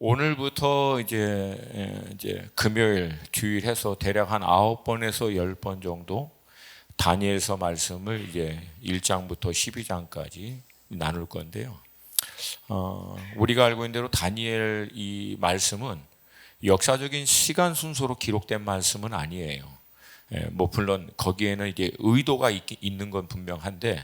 오늘부터 이제 금요일 주일 해서 대략 한 9번에서 10번 정도 다니엘서 말씀을 이제 1장부터 12장까지 나눌 건데요. 우리가 알고 있는 대로 다니엘 이 말씀은 역사적인 시간 순서로 기록된 말씀은 아니에요. 물론 거기에는 이제 의도가 있는 건 분명한데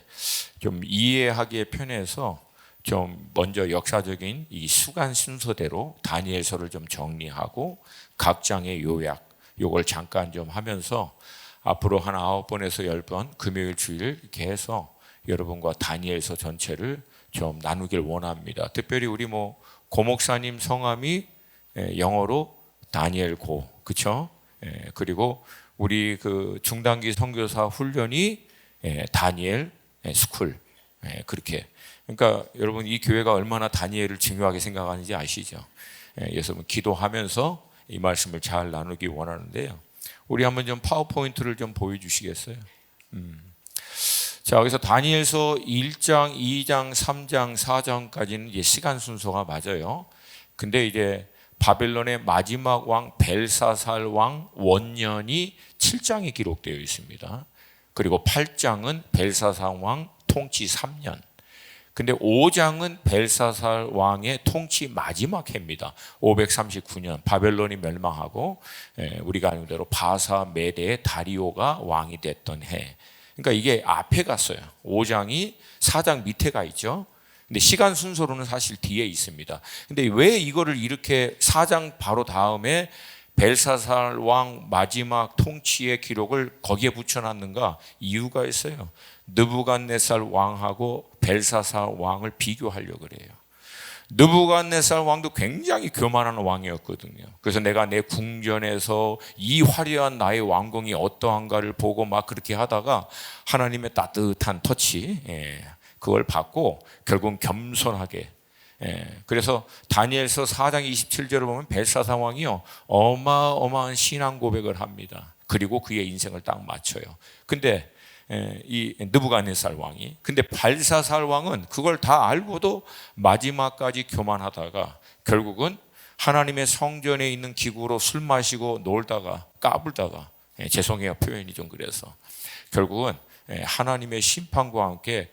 좀 이해하기에 편해서 좀 먼저 역사적인 이 시간 순서대로 다니엘서를 좀 정리하고 각 장의 요약 요걸 잠깐 좀 하면서 앞으로 한 9번에서 10번 금요일 주일 이렇게 해서 여러분과 다니엘서 전체를 좀 나누길 원합니다. 특별히 우리 고 목사님 성함이 영어로 다니엘 고, 그렇죠? 그리고 우리 그 중단기 선교사 훈련이 다니엘 스쿨, 그렇게. 그러니까 여러분 이 교회가 얼마나 다니엘을 중요하게 생각하는지 아시죠? 그래서 기도하면서 이 말씀을 잘 나누기 원하는데요. 우리 한번 좀 파워포인트를 좀 보여주시겠어요? 자, 여기서 다니엘서 1장, 2장, 3장, 4장까지는 이제 시간 순서가 맞아요. 근데 이제 바벨론의 마지막 왕 벨사살 왕 원년이 7장에 기록되어 있습니다. 그리고 8장은 벨사살 왕 통치 3년. 근데 5장은 벨사살 왕의 통치 마지막 해입니다. 539년 바벨론이 멸망하고 우리가 아는 대로 바사 메대의 다리오가 왕이 됐던 해. 그러니까 이게 앞에 갔어요. 5장이 4장 밑에 가 있죠. 근데 시간 순서로는 사실 뒤에 있습니다. 근데 왜 이거를 이렇게 4장 바로 다음에 벨사살 왕 마지막 통치의 기록을 거기에 붙여놨는가? 이유가 있어요. 느부갓네살 왕하고 벨사살 왕을 비교하려고 그래요. 느부갓네살 왕도 굉장히 교만한 왕이었거든요. 그래서 내가 내 궁전에서 이 화려한 나의 왕궁이 어떠한가를 보고 막 그렇게 하다가 하나님의 따뜻한 터치, 그걸 받고 결국은 겸손하게. 그래서 다니엘서 4장 27절을 보면 벨사살 왕이요 어마어마한 신앙 고백을 합니다. 그리고 그의 인생을 딱 맞춰요. 근데 이 느부갓네살 왕이, 근데 벨사살 왕은 그걸 다 알고도 마지막까지 교만하다가 결국은 하나님의 성전에 있는 기구로 술 마시고 놀다가 까불다가, 죄송해요 표현이 좀 그래서, 결국은 하나님의 심판과 함께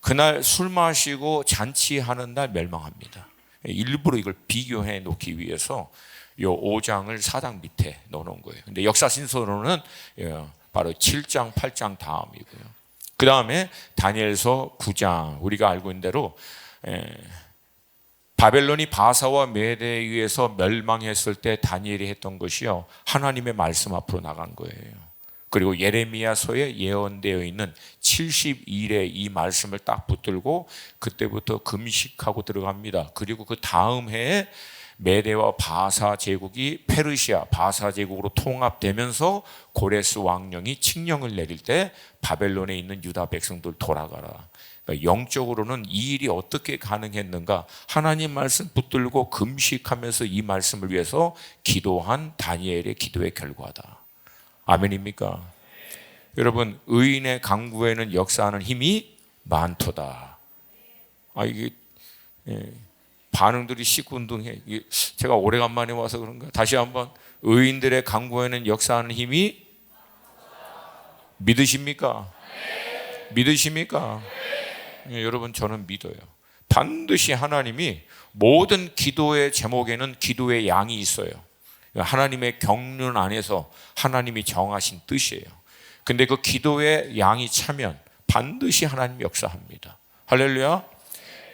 그날 술 마시고 잔치하는 날 멸망합니다. 일부러 이걸 비교해 놓기 위해서 요 5장을 4장 밑에 넣어놓은 거예요. 근데 역사 신서로는 바로 7장, 8장 다음이고요. 그 다음에 다니엘서 9장, 우리가 알고 있는 대로 바벨론이 바사와 메대에 의해서 멸망했을 때 다니엘이 했던 것이요 하나님의 말씀 앞으로 나간 거예요. 그리고 예레미야서에 예언되어 있는 70일의 이 말씀을 딱 붙들고 그때부터 금식하고 들어갑니다. 그리고 그 다음 해에 메대와 바사 제국이 페르시아 바사 제국으로 통합되면서 고레스 왕령이 칙령을 내릴 때 바벨론에 있는 유다 백성들 돌아가라. 그러니까 영적으로는 이 일이 어떻게 가능했는가? 하나님 말씀 붙들고 금식하면서 이 말씀을 위해서 기도한 다니엘의 기도의 결과다. 아멘입니까? 여러분, 의인의 강구에는 역사하는 힘이 많도다. 이게 반응들이 시큰둥해. 제가 오래간만에 와서 그런가? 다시 한번, 의인들의 강구에는 역사하는 힘이 믿으십니까? 믿으십니까? 여러분, 저는 믿어요. 반드시 하나님이 모든 기도의 제목에는 기도의 양이 있어요. 하나님의 경륜 안에서 하나님이 정하신 뜻이에요. 근데 그 기도의 양이 차면 반드시 하나님이 역사합니다. 할렐루야.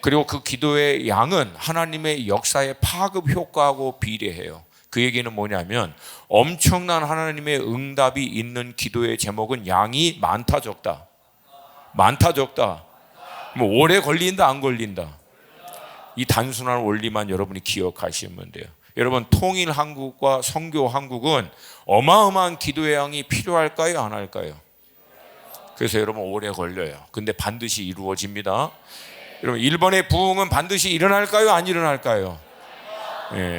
그리고 그 기도의 양은 하나님의 역사의 파급 효과하고 비례해요. 그 얘기는 뭐냐면 엄청난 하나님의 응답이 있는 기도의 제목은 양이 많다 적다? 많다 적다? 뭐 오래 걸린다 안 걸린다? 이 단순한 원리만 여러분이 기억하시면 돼요. 여러분, 통일 한국과 선교 한국은 어마어마한 기도의 양이 필요할까요? 안 할까요? 그래서 여러분 오래 걸려요. 근데 반드시 이루어집니다. 여러분, 일본의 부흥은 반드시 일어날까요? 안 일어날까요?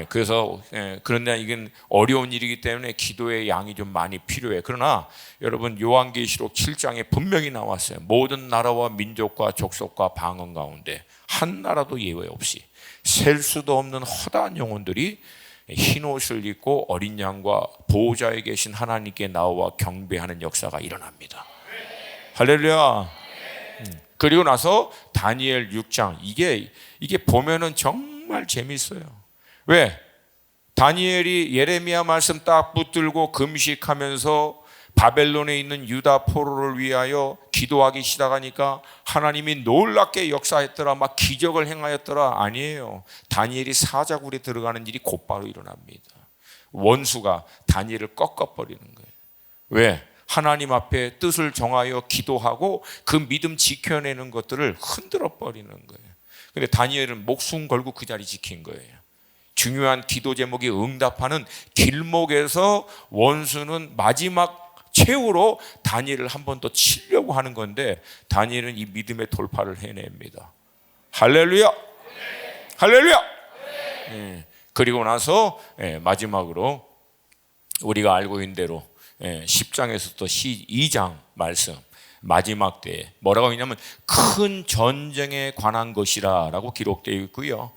그래서 그런데 이건 어려운 일이기 때문에 기도의 양이 좀 많이 필요해. 그러나 여러분 요한계시록 7장에 분명히 나왔어요. 모든 나라와 민족과 족속과 방언 가운데 한 나라도 예외 없이 셀 수도 없는 허다한 영혼들이 흰 옷을 입고 어린 양과 보호자에 계신 하나님께 나와 경배하는 역사가 일어납니다. 할렐루야. 그리고 나서 다니엘 6장 이게 보면은 정말 재밌어요. 왜? 다니엘이 예레미야 말씀 딱 붙들고 금식하면서 바벨론에 있는 유다 포로를 위하여 기도하기 시작하니까 하나님이 놀랍게 역사했더라, 막 기적을 행하였더라. 아니에요. 다니엘이 사자굴에 들어가는 일이 곧바로 일어납니다. 원수가 다니엘을 꺾어버리는 거예요. 왜? 하나님 앞에 뜻을 정하여 기도하고 그 믿음 지켜내는 것들을 흔들어 버리는 거예요. 근데 다니엘은 목숨 걸고 그 자리 지킨 거예요. 중요한 기도 제목에 응답하는 길목에서 원수는 마지막 최후로 다니엘을 한 번 더 치려고 하는 건데 다니엘은 이 믿음의 돌파를 해냅니다. 할렐루야. 할렐루야. 그리고 나서 마지막으로 우리가 알고 있는 대로 10장에서부터 12장 말씀 마지막 때에 뭐라고 했냐면 큰 전쟁에 관한 것이라 라고 기록되어 있고요.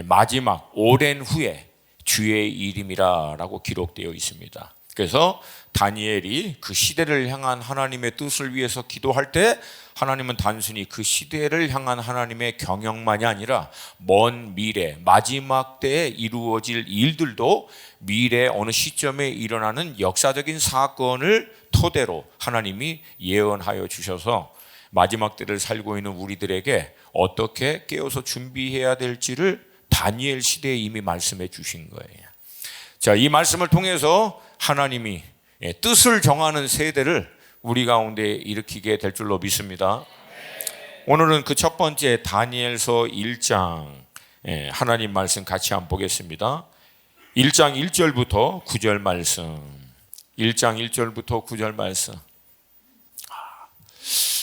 마지막 오랜 후에 주의 이름이라 라고 기록되어 있습니다. 그래서 다니엘이 그 시대를 향한 하나님의 뜻을 위해서 기도할 때 하나님은 단순히 그 시대를 향한 하나님의 경영만이 아니라 먼 미래 마지막 때에 이루어질 일들도 미래 어느 시점에 일어나는 역사적인 사건을 토대로 하나님이 예언하여 주셔서 마지막 때를 살고 있는 우리들에게 어떻게 깨어서 준비해야 될지를 다니엘 시대에 이미 말씀해 주신 거예요. 자, 이 말씀을 통해서 하나님이 뜻을 정하는 세대를 우리 가운데 일으키게 될 줄로 믿습니다. 오늘은 그 첫 번째 다니엘서 1장 하나님 말씀 같이 한번 보겠습니다. 1장 1절부터 9절 말씀. 1장 1절부터 9절 말씀.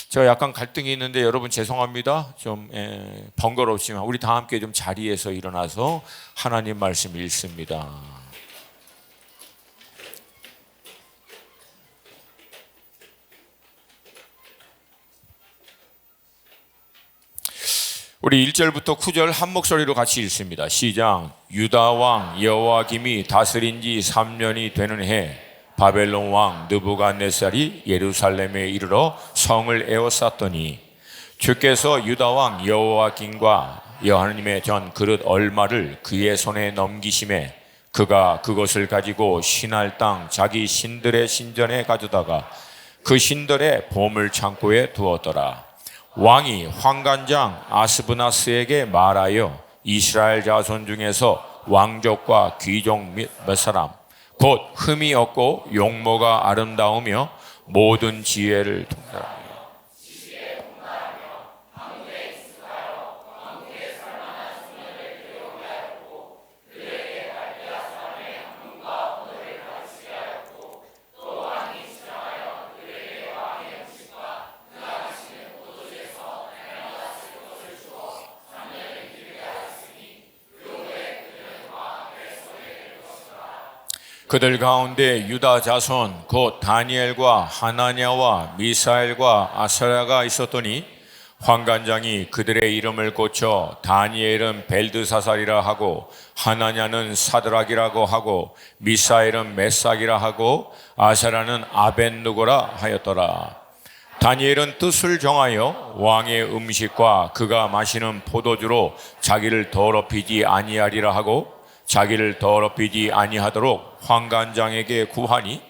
제가 약간 갈등이 있는데 여러분 죄송합니다. 좀 번거롭지만 우리 다 함께 좀 자리에서 일어나서 하나님 말씀 읽습니다. 우리 1절부터 9절 한 목소리로 같이 읽습니다. 시작. 유다 왕 여호와김이 다스린 지 3년이 되는 해 바벨론 왕 느부갓네살이 예루살렘에 이르러 성을 에워쌌더니 주께서 유다 왕 여호와김과 여호와님의 전 그릇 얼마를 그의 손에 넘기심에 그가 그것을 가지고 신할 땅 자기 신들의 신전에 가져다가 그 신들의 보물 창고에 두었더라. 왕이 환관장 아스브나스에게 말하여 이스라엘 자손 중에서 왕족과 귀족 몇 사람 곧 흠이 없고 용모가 아름다우며 모든 지혜를 통달하며 그들 가운데 유다 자손 곧 다니엘과 하나냐와 미사엘과 아사랴가 있었더니 환관장이 그들의 이름을 고쳐 다니엘은 벨드사살이라 하고 하나냐는 사드락이라고 하고 미사엘은 메삭이라 하고 아사랴는 아벤누고라 하였더라. 다니엘은 뜻을 정하여 왕의 음식과 그가 마시는 포도주로 자기를 더럽히지 아니하리라 하고 자기를 더럽히지 아니하도록 환관장에게 구하니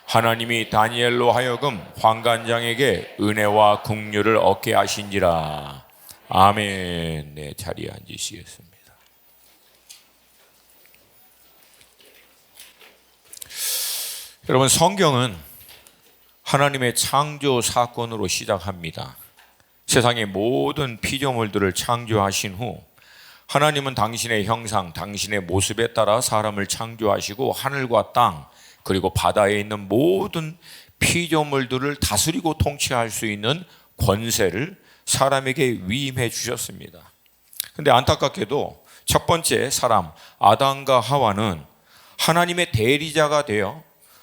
하나님이 다니엘로 하여금 환관장에게 은혜와 긍휼을 얻게 하신지라. 아멘. 네, 자리에 앉으시겠습니다. 여러분, 성경은 하나님의 창조 사건으로 시작합니다. 세상의 모든 피조물들을 창조하신 후 하나님은 당신의 형상, 당신의 모습에 따라 사람을 창조하시고 하늘과 땅 그리고 바다에 있는 모든 피조물들을 다스리고 통치할 수 있는 권세를 사람에게 위임해 주셨습니다. 그런데 안타깝게도 첫 번째 사람 아담과 하와는 하나님의 대리자가 되어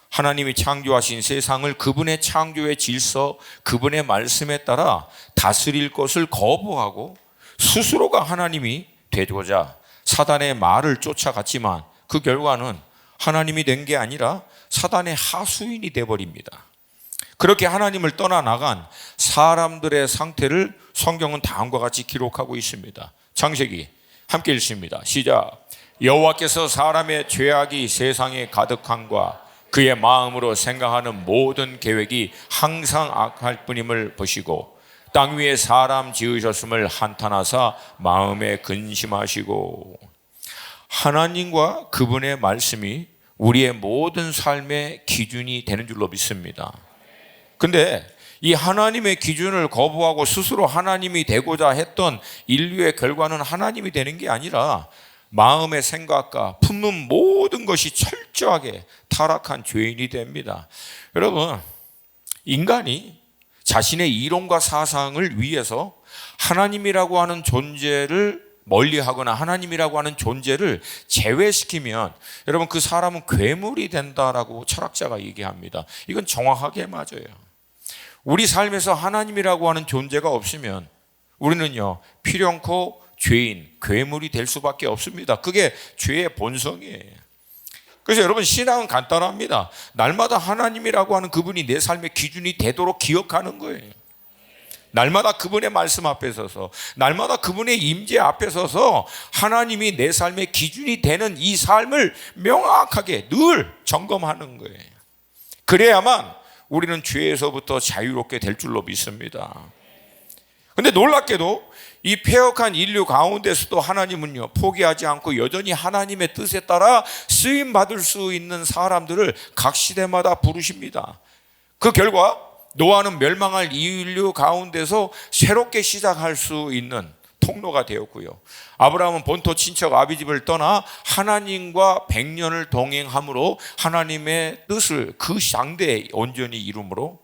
하나님이 창조하신 세상을 그분의 창조의 질서, 그분의 말씀에 따라 다스릴 것을 거부하고 스스로가 하나님이 되고자 사단의 말을 쫓아갔지만 그 결과는 하나님이 된 게 아니라 사단의 하수인이 되어버립니다. 그렇게 하나님을 떠나나간 사람들의 상태를 성경은 다음과 같이 기록하고 있습니다. 창세기 함께 읽습니다. 시작. 여호와께서 사람의 죄악이 세상에 가득함과 그의 마음으로 생각하는 모든 계획이 항상 악할 뿐임을 보시고 땅 위에 사람 지으셨음을 한탄하사 마음에 근심하시고. 하나님과 그분의 말씀이 우리의 모든 삶의 기준이 되는 줄로 믿습니다. 근데 이 하나님의 기준을 거부하고 스스로 하나님이 되고자 했던 인류의 결과는 하나님이 되는 게 아니라 마음의 생각과 품는 모든 것이 철저하게 타락한 죄인이 됩니다. 여러분, 인간이 자신의 이론과 사상을 위해서 하나님이라고 하는 존재를 멀리하거나 하나님이라고 하는 존재를 제외시키면 여러분 그 사람은 괴물이 된다라고 철학자가 얘기합니다. 이건 정확하게 맞아요. 우리 삶에서 하나님이라고 하는 존재가 없으면 우리는요 필연코 죄인, 괴물이 될 수밖에 없습니다. 그게 죄의 본성이에요. 그래서 여러분 신앙은 간단합니다. 날마다 하나님이라고 하는 그분이 내 삶의 기준이 되도록 기억하는 거예요. 날마다 그분의 말씀 앞에 서서, 날마다 그분의 임재 앞에 서서 하나님이 내 삶의 기준이 되는 이 삶을 명확하게 늘 점검하는 거예요. 그래야만 우리는 죄에서부터 자유롭게 될 줄로 믿습니다. 그런데 놀랍게도 이 패역한 인류 가운데서도 하나님은요 포기하지 않고 여전히 하나님의 뜻에 따라 쓰임받을 수 있는 사람들을 각 시대마다 부르십니다. 그 결과 노아는 멸망할 인류 가운데서 새롭게 시작할 수 있는 통로가 되었고요. 아브라함은 본토 친척 아비집을 떠나 하나님과 100년을 동행함으로 하나님의 뜻을 그 상대에 온전히 이룸으로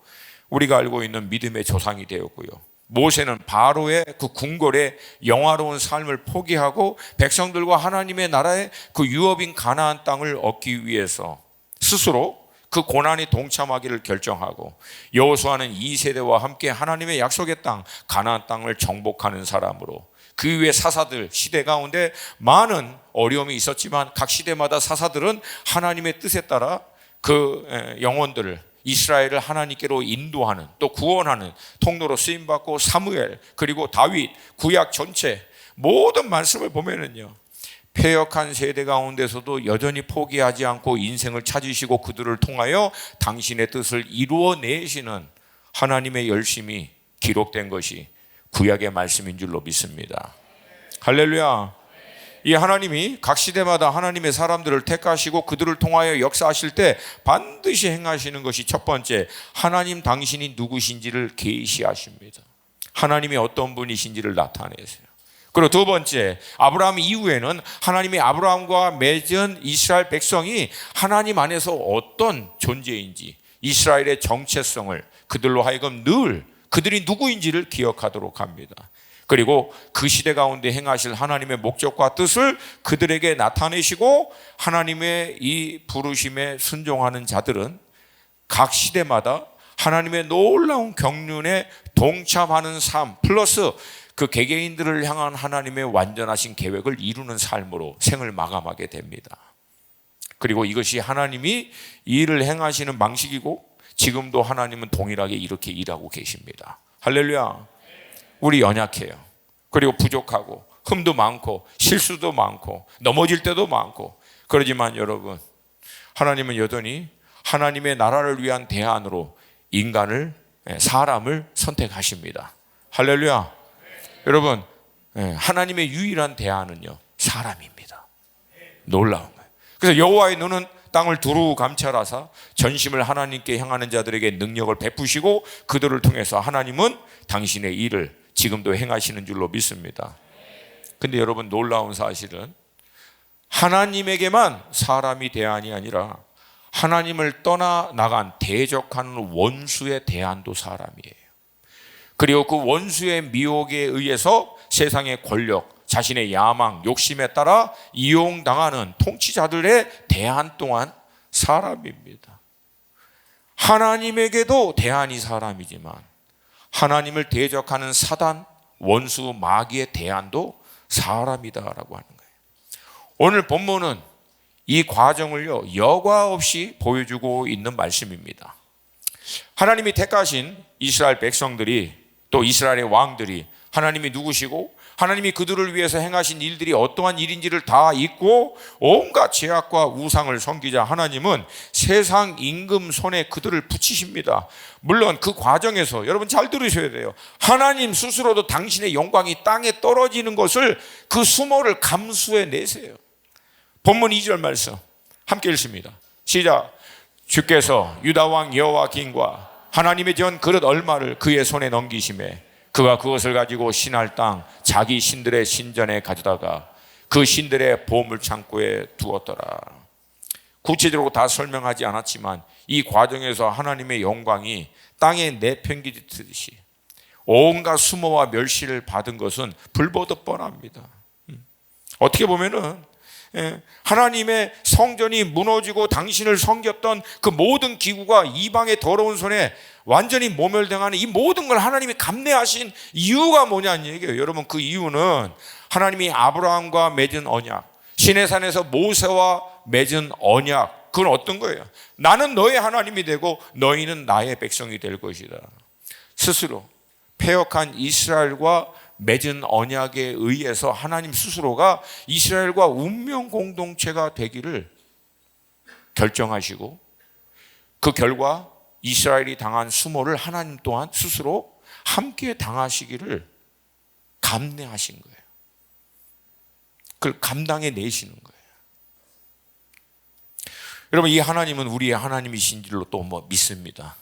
우리가 알고 있는 믿음의 조상이 되었고요. 모세는 바로의 그 궁궐의 영화로운 삶을 포기하고 백성들과 하나님의 나라의 그 유업인 가나안 땅을 얻기 위해서 스스로 그 고난에 동참하기를 결정하고 여호수아는 2세대와 함께 하나님의 약속의 땅 가나안 땅을 정복하는 사람으로 그 위에 사사들 시대 가운데 많은 어려움이 있었지만 각 시대마다 사사들은 하나님의 뜻에 따라 그 영혼들을 이스라엘을 하나님께로 인도하는 또 구원하는 통로로 쓰임받고 사무엘 그리고 다윗 구약 전체 모든 말씀을 보면은요 패역한 세대 가운데서도 여전히 포기하지 않고 인생을 찾으시고 그들을 통하여 당신의 뜻을 이루어내시는 하나님의 열심이 기록된 것이 구약의 말씀인 줄로 믿습니다. 할렐루야. 이 하나님이 각 시대마다 하나님의 사람들을 택하시고 그들을 통하여 역사하실 때 반드시 행하시는 것이 첫 번째, 하나님 당신이 누구신지를 계시하십니다. 하나님이 어떤 분이신지를 나타내세요. 그리고 두 번째, 아브라함 이후에는 하나님이 아브라함과 맺은 이스라엘 백성이 하나님 안에서 어떤 존재인지 이스라엘의 정체성을 그들로 하여금 늘 그들이 누구인지를 기억하도록 합니다. 그리고 그 시대 가운데 행하실 하나님의 목적과 뜻을 그들에게 나타내시고 하나님의 이 부르심에 순종하는 자들은 각 시대마다 하나님의 놀라운 경륜에 동참하는 삶 플러스 그 개개인들을 향한 하나님의 완전하신 계획을 이루는 삶으로 생을 마감하게 됩니다. 그리고 이것이 하나님이 이 일을 행하시는 방식이고 지금도 하나님은 동일하게 이렇게 일하고 계십니다. 할렐루야. 우리 연약해요. 그리고 부족하고 흠도 많고 실수도 많고 넘어질 때도 많고 그러지만 여러분 하나님은 여전히 하나님의 나라를 위한 대안으로 인간을 사람을 선택하십니다. 할렐루야. 여러분 하나님의 유일한 대안은요 사람입니다. 놀라운 거예요. 그래서 여호와의 눈은 땅을 두루 감찰하사 전심을 하나님께 향하는 자들에게 능력을 베푸시고 그들을 통해서 하나님은 당신의 일을 지금도 행하시는 줄로 믿습니다. 근데 여러분 놀라운 사실은 하나님에게만 사람이 대안이 아니라 하나님을 떠나 나간 대적하는 원수의 대안도 사람이에요. 그리고 그 원수의 미혹에 의해서 세상의 권력, 자신의 야망, 욕심에 따라 이용당하는 통치자들의 대안 또한 사람입니다. 하나님에게도 대안이 사람이지만 하나님을 대적하는 사단, 원수, 마귀의 대안도 사람이다라고 하는 거예요. 오늘 본문은 이 과정을요, 여과 없이 보여주고 있는 말씀입니다. 하나님이 택하신 이스라엘 백성들이, 또 이스라엘의 왕들이 하나님이 누구시고 하나님이 그들을 위해서 행하신 일들이 어떠한 일인지를 다 잊고 온갖 죄악과 우상을 섬기자 하나님은 세상 임금 손에 그들을 붙이십니다. 물론 그 과정에서 여러분 잘 들으셔야 돼요. 하나님 스스로도 당신의 영광이 땅에 떨어지는 것을, 그 수모를 감수해 내세요. 본문 2절 말씀 함께 읽습니다. 시작. 주께서 유다왕 여호와긴과 하나님의 전 그릇 얼마를 그의 손에 넘기심에 그가 그것을 가지고 신할 땅 자기 신들의 신전에 가져다가 그 신들의 보물 창고에 두었더라. 구체적으로 다 설명하지 않았지만 이 과정에서 하나님의 영광이 땅에 내팽개치듯이 온갖 수모와 멸시를 받은 것은 불보듯 뻔합니다. 어떻게 보면은 하나님의 성전이 무너지고 당신을 섬겼던 그 모든 기구가 이방의 더러운 손에 완전히 모멸당하는 이 모든 걸 하나님이 감내하신 이유가 뭐냐는 얘기예요. 여러분, 그 이유는 하나님이 아브라함과 맺은 언약, 시내산에서 모세와 맺은 언약, 그건 어떤 거예요? 나는 너의 하나님이 되고 너희는 나의 백성이 될 것이다. 스스로 패역한 이스라엘과 맺은 언약에 의해서 하나님 스스로가 이스라엘과 운명 공동체가 되기를 결정하시고, 그 결과 이스라엘이 당한 수모를 하나님 또한 스스로 함께 당하시기를 감내하신 거예요. 그걸 감당해 내시는 거예요. 여러분, 이 하나님은 우리의 하나님이신 줄로 또 믿습니다.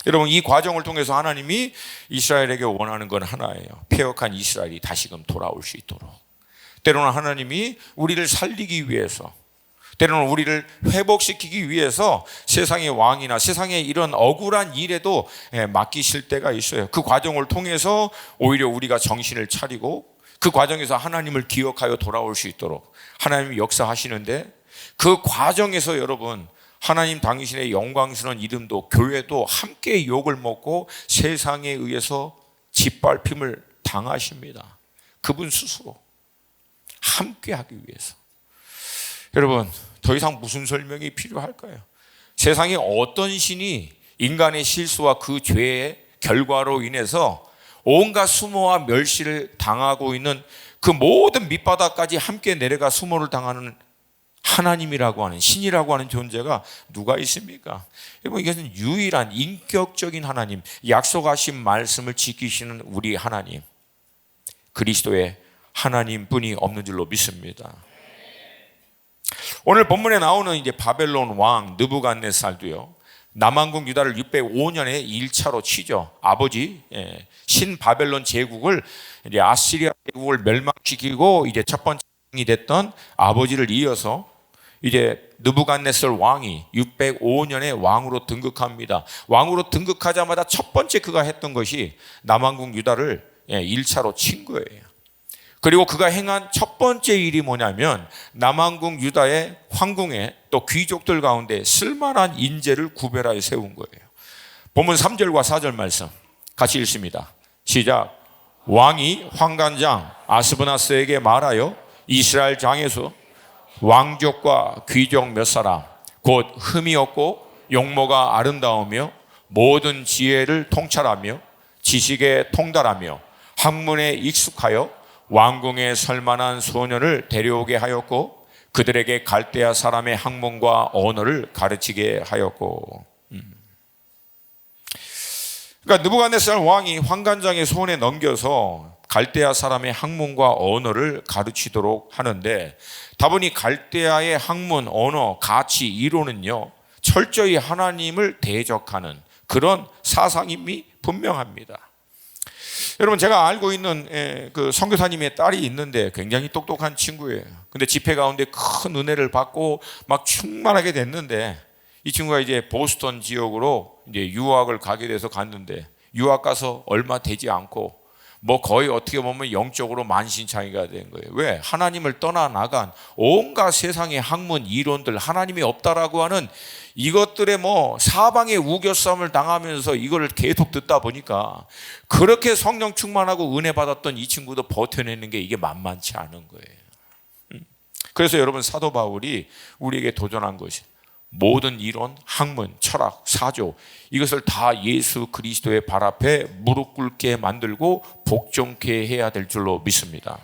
여러분, 이 과정을 통해서 하나님이 이스라엘에게 원하는 건 하나예요. 패역한 이스라엘이 다시금 돌아올 수 있도록. 때로는 하나님이 우리를 살리기 위해서, 때로는 우리를 회복시키기 위해서 세상의 왕이나 세상의 이런 억울한 일에도 맡기실 때가 있어요. 그 과정을 통해서 오히려 우리가 정신을 차리고 그 과정에서 하나님을 기억하여 돌아올 수 있도록 하나님이 역사하시는데, 그 과정에서 여러분, 하나님 당신의 영광스러운 이름도 교회도 함께 욕을 먹고 세상에 의해서 짓밟힘을 당하십니다. 그분 스스로 함께 하기 위해서. 여러분, 더 이상 무슨 설명이 필요할까요? 세상에 어떤 신이 인간의 실수와 그 죄의 결과로 인해서 온갖 수모와 멸시를 당하고 있는 그 모든 밑바닥까지 함께 내려가 수모를 당하는 하나님이라고 하는, 신이라고 하는 존재가 누가 있습니까? 여러분, 이것은 유일한 인격적인 하나님, 약속하신 말씀을 지키시는 우리 하나님, 그리스도의 하나님뿐이 없는 줄로 믿습니다. 오늘 본문에 나오는 이제 바벨론 왕 느부갓네살도요, 남왕국 유다를 605년에 1차로 치죠. 아버지 신바벨론 제국을, 이제 아시리아 제국을 멸망시키고 이제 첫 번째 왕이 됐던 아버지를 이어서 이제 느부갓네살 왕이 605년에 왕으로 등극합니다. 왕으로 등극하자마자 첫 번째 그가 했던 것이 남왕국 유다를 1차로 친 거예요. 그리고 그가 행한 첫 번째 일이 뭐냐면 남왕국 유다의 황궁에 또 귀족들 가운데 쓸만한 인재를 구별하여 세운 거예요. 본문 3절과 4절 말씀 같이 읽습니다. 시작. 왕이 황관장 아스브나스에게 말하여 이스라엘 장에서 왕족과 귀족 몇 사람, 곧 흠이 없고 용모가 아름다우며 모든 지혜를 통찰하며 지식에 통달하며 학문에 익숙하여 왕궁에 설만한 소년을 데려오게 하였고 그들에게 갈대아 사람의 학문과 언어를 가르치게 하였고. 그러니까 느부갓네살 왕이 황관장의 손에 넘겨서 갈대아 사람의 학문과 언어를 가르치도록 하는데, 다분히 갈대아의 학문, 언어, 가치, 이론은요 철저히 하나님을 대적하는 그런 사상임이 분명합니다. 여러분, 제가 알고 있는 그 선교사님의 딸이 있는데 굉장히 똑똑한 친구예요. 근데 집회 가운데 큰 은혜를 받고 막 충만하게 됐는데, 이 친구가 이제 보스턴 지역으로 이제 유학을 가게 돼서 갔는데, 유학 가서 얼마 되지 않고 뭐 거의 어떻게 보면 영적으로 만신창이가 된 거예요. 왜? 하나님을 떠나나간 온갖 세상의 학문, 이론들, 하나님이 없다라고 하는 이것들의 뭐 사방의 우겨싸움을 당하면서 이걸 계속 듣다 보니까 그렇게 성령 충만하고 은혜 받았던 이 친구도 버텨내는 게 이게 만만치 않은 거예요. 그래서 여러분, 사도 바울이 우리에게 도전한 것이 모든 이론, 학문, 철학, 사조, 이것을 다 예수 그리스도의 발 앞에 무릎 꿇게 만들고 복종케 해야 될 줄로 믿습니다.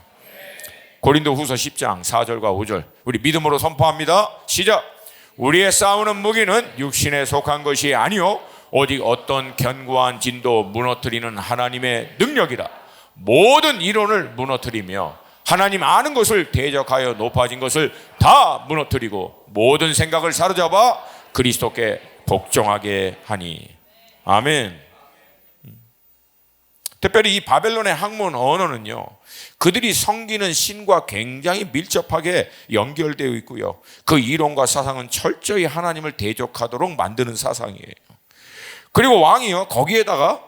고린도후서 10장 4절과 5절 우리 믿음으로 선포합니다. 시작. 우리의 싸우는 무기는 육신에 속한 것이 아니요 오직 어떤 견고한 진도 무너뜨리는 하나님의 능력이라. 모든 이론을 무너뜨리며 하나님 아는 것을 대적하여 높아진 것을 다 무너뜨리고 모든 생각을 사로잡아 그리스도께 복종하게 하니. 아멘. 특별히 이 바벨론의 학문 언어는요, 그들이 섬기는 신과 굉장히 밀접하게 연결되어 있고요, 그 이론과 사상은 철저히 하나님을 대적하도록 만드는 사상이에요. 그리고 왕이요, 거기에다가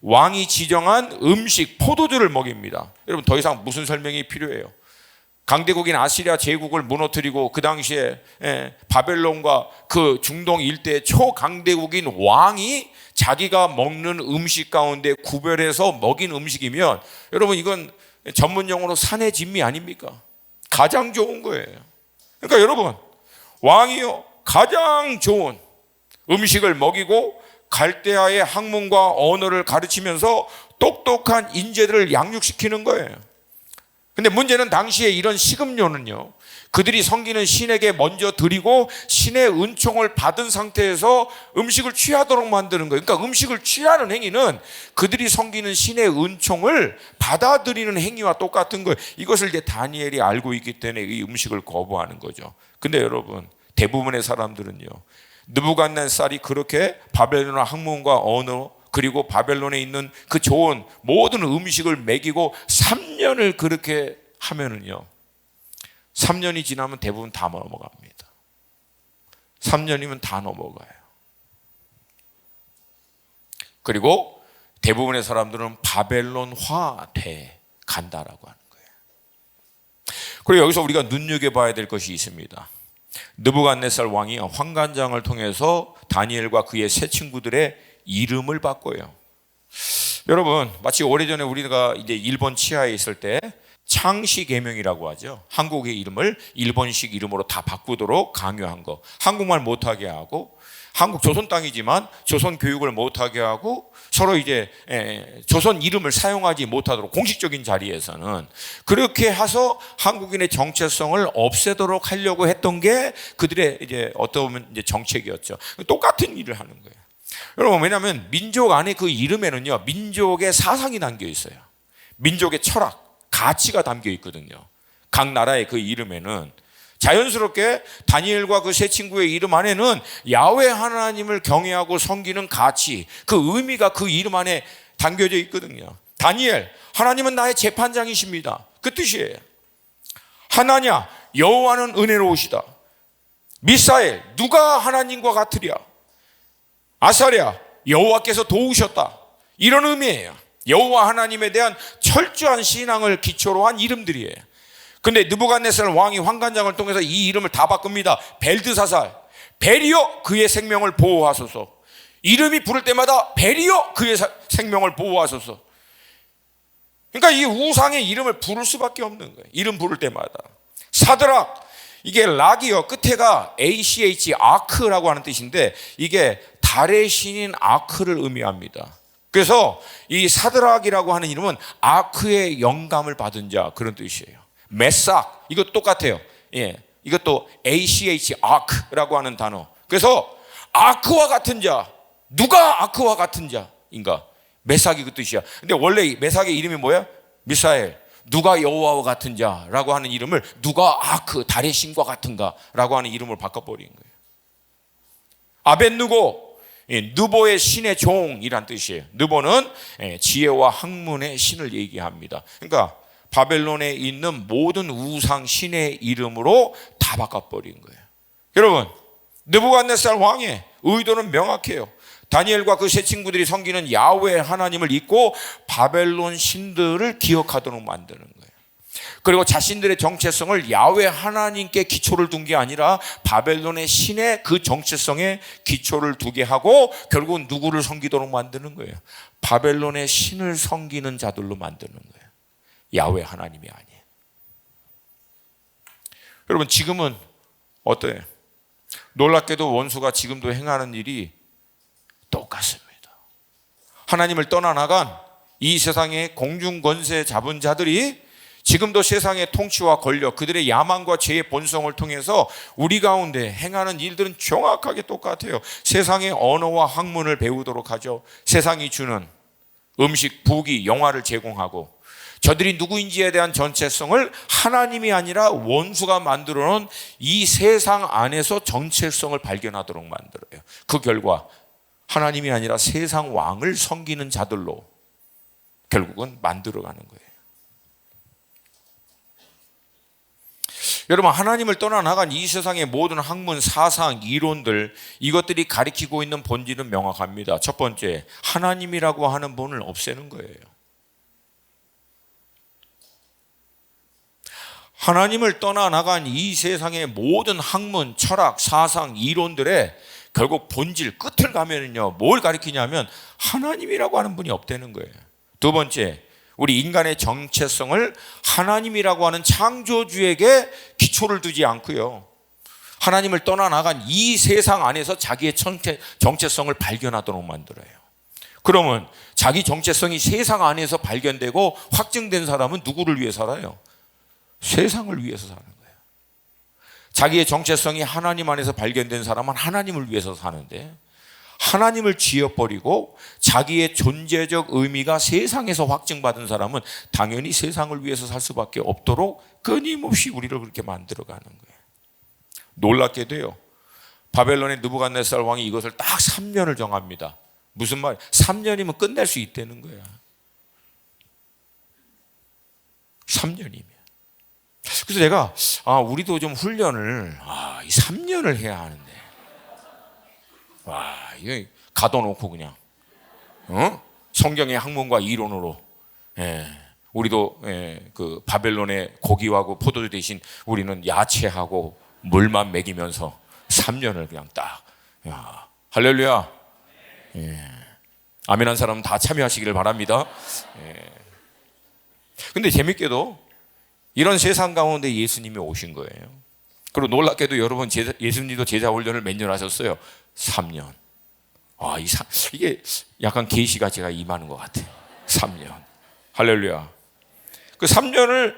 왕이 지정한 음식, 포도주를 먹입니다. 여러분, 더 이상 무슨 설명이 필요해요? 강대국인 아시리아 제국을 무너뜨리고 그 당시에 바벨론과 그 중동 일대의 초강대국인 왕이 자기가 먹는 음식 가운데 구별해서 먹인 음식이면 여러분, 이건 전문 용어로 산의 진미 아닙니까? 가장 좋은 거예요. 그러니까 여러분, 왕이요, 가장 좋은 음식을 먹이고 갈대아의 학문과 언어를 가르치면서 똑똑한 인재들을 양육시키는 거예요. 근데 문제는 당시에 이런 식음료는요, 그들이 섬기는 신에게 먼저 드리고 신의 은총을 받은 상태에서 음식을 취하도록 만드는 거예요. 그러니까 음식을 취하는 행위는 그들이 섬기는 신의 은총을 받아들이는 행위와 똑같은 거예요. 이것을 이제 다니엘이 알고 있기 때문에 이 음식을 거부하는 거죠. 근데 여러분, 대부분의 사람들은요, 느부갓네살이 그렇게 바벨론 학문과 언어, 그리고 바벨론에 있는 그 좋은 모든 음식을 먹이고 3년을 그렇게 하면은요, 3년이 지나면 대부분 다 넘어갑니다. 3년이면 다 넘어가요. 그리고 대부분의 사람들은 바벨론화 돼 간다라고 하는 거예요. 그리고 여기서 우리가 눈여겨봐야 될 것이 있습니다. 느부갓네살 왕이 환관장을 통해서 다니엘과 그의 세 친구들의 이름을 바꿔요. 여러분, 마치 오래전에 우리가 이제 일본 치하에 있을 때 창씨개명이라고 하죠. 한국의 이름을 일본식 이름으로 다 바꾸도록 강요한 거. 한국말 못하게 하고, 한국 조선 땅이지만 조선 교육을 못하게 하고, 서로 이제 조선 이름을 사용하지 못하도록 공식적인 자리에서는 그렇게 해서 한국인의 정체성을 없애도록 하려고 했던 게 그들의 이제 어떻게 보면 이제 정책이었죠. 똑같은 일을 하는 거예요. 여러분, 왜냐하면 민족 안에 그 이름에는요, 민족의 사상이 담겨 있어요. 민족의 철학, 가치가 담겨 있거든요. 각 나라의 그 이름에는 자연스럽게 다니엘과 그 세 친구의 이름 안에는 야훼 하나님을 경외하고 섬기는 가치, 그 의미가 그 이름 안에 담겨져 있거든요. 다니엘, 하나님은 나의 재판장이십니다. 그 뜻이에요. 하나냐, 여호와는 은혜로우시다. 미사엘, 누가 하나님과 같으랴. 아사랴, 여호와께서 도우셨다. 이런 의미예요. 여호와 하나님에 대한 철저한 신앙을 기초로 한 이름들이에요. 근데 느부갓네살 왕이 환관장을 통해서 이 이름을 다 바꿉니다. 벨드사살, 벨이여 그의 생명을 보호하소서. 이름이 부를 때마다 벨이여 그의 생명을 보호하소서. 그러니까 이 우상의 이름을 부를 수밖에 없는 거예요. 이름 부를 때마다. 사드락, 이게 락이요, 끝에가 ACH, 아크라고 하는 뜻인데 이게 달의 신인 아크를 의미합니다. 그래서 이 사드락이라고 하는 이름은 아크의 영감을 받은 자, 그런 뜻이에요. 메삭, 이것도 똑같아요. 예, 이것도 ACH, 아크라고 하는 단어. 그래서 아크와 같은 자, 누가 아크와 같은 자인가? 메삭이 그 뜻이야. 근데 원래 메삭의 이름이 뭐야? 미사엘, 누가 여호와와 같은 자라고 하는 이름을 누가 아크, 달의 신과 같은가라고 하는 이름으로 바꿔버린 거예요. 아벳느고, 느보의 신의 종이란 뜻이에요. 느보는 지혜와 학문의 신을 얘기합니다. 그러니까 바벨론에 있는 모든 우상 신의 이름으로 다 바꿔버린 거예요. 여러분, 느부갓네살 왕의 의도는 명확해요. 다니엘과 그 세 친구들이 섬기는 야훼 하나님을 잊고 바벨론 신들을 기억하도록 만드는 거예요. 그리고 자신들의 정체성을 야훼 하나님께 기초를 둔 게 아니라 바벨론의 신의 그 정체성에 기초를 두게 하고 결국은 누구를 섬기도록 만드는 거예요? 바벨론의 신을 섬기는 자들로 만드는 거예요. 야훼 하나님이 아니에요. 여러분, 지금은 어때요? 놀랍게도 원수가 지금도 행하는 일이 똑같습니다. 하나님을 떠나나간 이 세상의 공중 권세 잡은 자들이 지금도 세상의 통치와 권력, 그들의 야망과 죄의 본성을 통해서 우리 가운데 행하는 일들은 정확하게 똑같아요. 세상의 언어와 학문을 배우도록 하죠. 세상이 주는 음식, 부귀, 영화를 제공하고, 저들이 누구인지에 대한 전체성을 하나님이 아니라 원수가 만들어 놓은 이 세상 안에서 정체성을 발견하도록 만들어요. 그 결과 하나님이 아니라 세상 왕을 섬기는 자들로 결국은 만들어가는 거예요. 여러분, 하나님을 떠나나간 이 세상의 모든 학문, 사상, 이론들, 이것들이 가리키고 있는 본질은 명확합니다. 첫 번째, 하나님이라고 하는 분을 없애는 거예요. 하나님을 떠나나간 이 세상의 모든 학문, 철학, 사상, 이론들의 결국 본질, 끝을 가면은요, 뭘 가리키냐면 하나님이라고 하는 분이 없다는 거예요. 두 번째, 우리 인간의 정체성을 하나님이라고 하는 창조주에게 기초를 두지 않고요, 하나님을 떠나나간 이 세상 안에서 자기의 정체성을 발견하도록 만들어요. 그러면 자기 정체성이 세상 안에서 발견되고 확증된 사람은 누구를 위해 살아요? 세상을 위해서 사는 거예요. 자기의 정체성이 하나님 안에서 발견된 사람은 하나님을 위해서 사는데, 하나님을 지어버리고 자기의 존재적 의미가 세상에서 확증받은 사람은 당연히 세상을 위해서 살 수밖에 없도록 끊임없이 우리를 그렇게 만들어가는 거예요. 놀랍게도요, 바벨론의 느부갓네살 왕이 이것을 딱 3년을 정합니다. 무슨 말? 3년이면 끝낼 수 있다는 거야. 3년이면. 그래서 내가 우리도 좀 훈련을 이 3년을 해야 하는데, 이거 가둬놓고 그냥 성경의 학문과 이론으로, 우리도 그 바벨론의 고기하고 포도주 대신 우리는 야채하고 물만 먹이면서 3년을 그냥 딱. 할렐루야. 아멘 한 사람은 다 참여하시기를 바랍니다. 근데 재밌게도 이런 세상 가운데 예수님이 오신 거예요. 그리고 놀랍게도 여러분, 예수님도 제자 훈련을 몇 년 하셨어요? 3년. 이게 약간 계시가 제가 임하는 것 같아요. 3년. 할렐루야. 그 3년을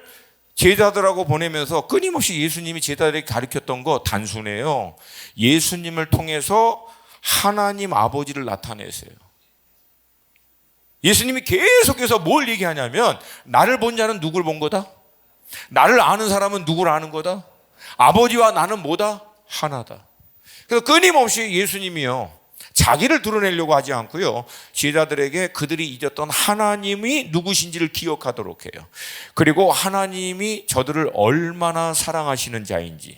제자들하고 보내면서 끊임없이 예수님이 제자들에게 가르쳤던 거 단순해요. 예수님을 통해서 하나님 아버지를 나타내세요. 예수님이 계속해서 뭘 얘기하냐면, 나를 본 자는 누굴 본 거다? 나를 아는 사람은 누구를 아는 거다? 아버지와 나는 뭐다? 하나다. 그래서 끊임없이 예수님이요, 자기를 드러내려고 하지 않고요, 제자들에게 그들이 잊었던 하나님이 누구신지를 기억하도록 해요. 그리고 하나님이 저들을 얼마나 사랑하시는 자인지,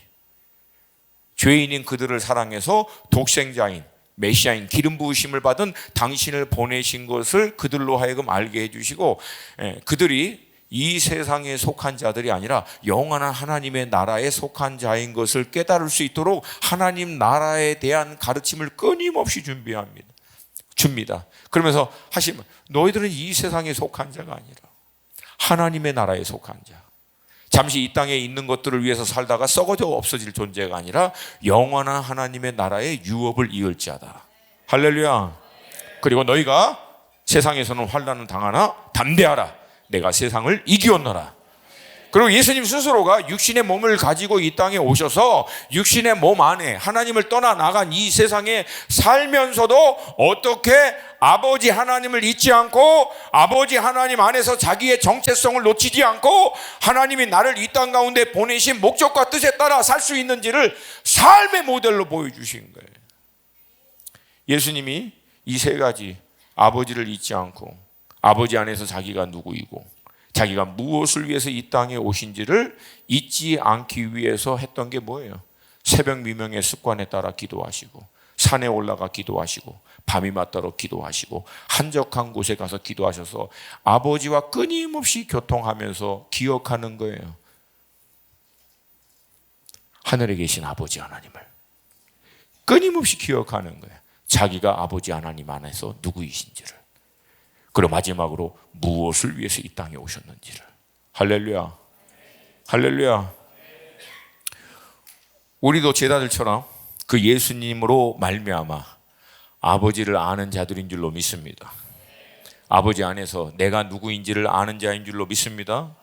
죄인인 그들을 사랑해서 독생자인 메시아인 기름 부으심을 받은 당신을 보내신 것을 그들로 하여금 알게 해주시고, 그들이 이 세상에 속한 자들이 아니라 영원한 하나님의 나라에 속한 자인 것을 깨달을 수 있도록 하나님 나라에 대한 가르침을 끊임없이 줍니다. 그러면서 하시면, 너희들은 이 세상에 속한 자가 아니라 하나님의 나라에 속한 자, 잠시 이 땅에 있는 것들을 위해서 살다가 썩어져 없어질 존재가 아니라 영원한 하나님의 나라의 유업을 이을 자다. 할렐루야. 그리고 너희가 세상에서는 환난을 당하나 담대하라, 내가 세상을 이기었노라. 그리고 예수님 스스로가 육신의 몸을 가지고 이 땅에 오셔서 육신의 몸 안에 하나님을 떠나 나간 이 세상에 살면서도 어떻게 아버지 하나님을 잊지 않고 아버지 하나님 안에서 자기의 정체성을 놓치지 않고 하나님이 나를 이 땅 가운데 보내신 목적과 뜻에 따라 살 수 있는지를 삶의 모델로 보여주신 거예요. 예수님이 이 세 가지, 아버지를 잊지 않고 아버지 안에서 자기가 누구이고 자기가 무엇을 위해서 이 땅에 오신지를 잊지 않기 위해서 했던 게 뭐예요? 새벽 미명의 습관에 따라 기도하시고, 산에 올라가 기도하시고 밤이 맞도록 기도하시고 한적한 곳에 가서 기도하셔서 아버지와 끊임없이 교통하면서 기억하는 거예요. 하늘에 계신 아버지 하나님을 끊임없이 기억하는 거예요. 자기가 아버지 하나님 안에서 누구이신지를, 그리고 마지막으로 무엇을 위해서 이 땅에 오셨는지를. 할렐루야, 할렐루야. 우리도 제자들처럼 그 예수님으로 말미암아 아버지를 아는 자들인 줄로 믿습니다. 아버지 안에서 내가 누구인지를 아는 자인 줄로 믿습니다.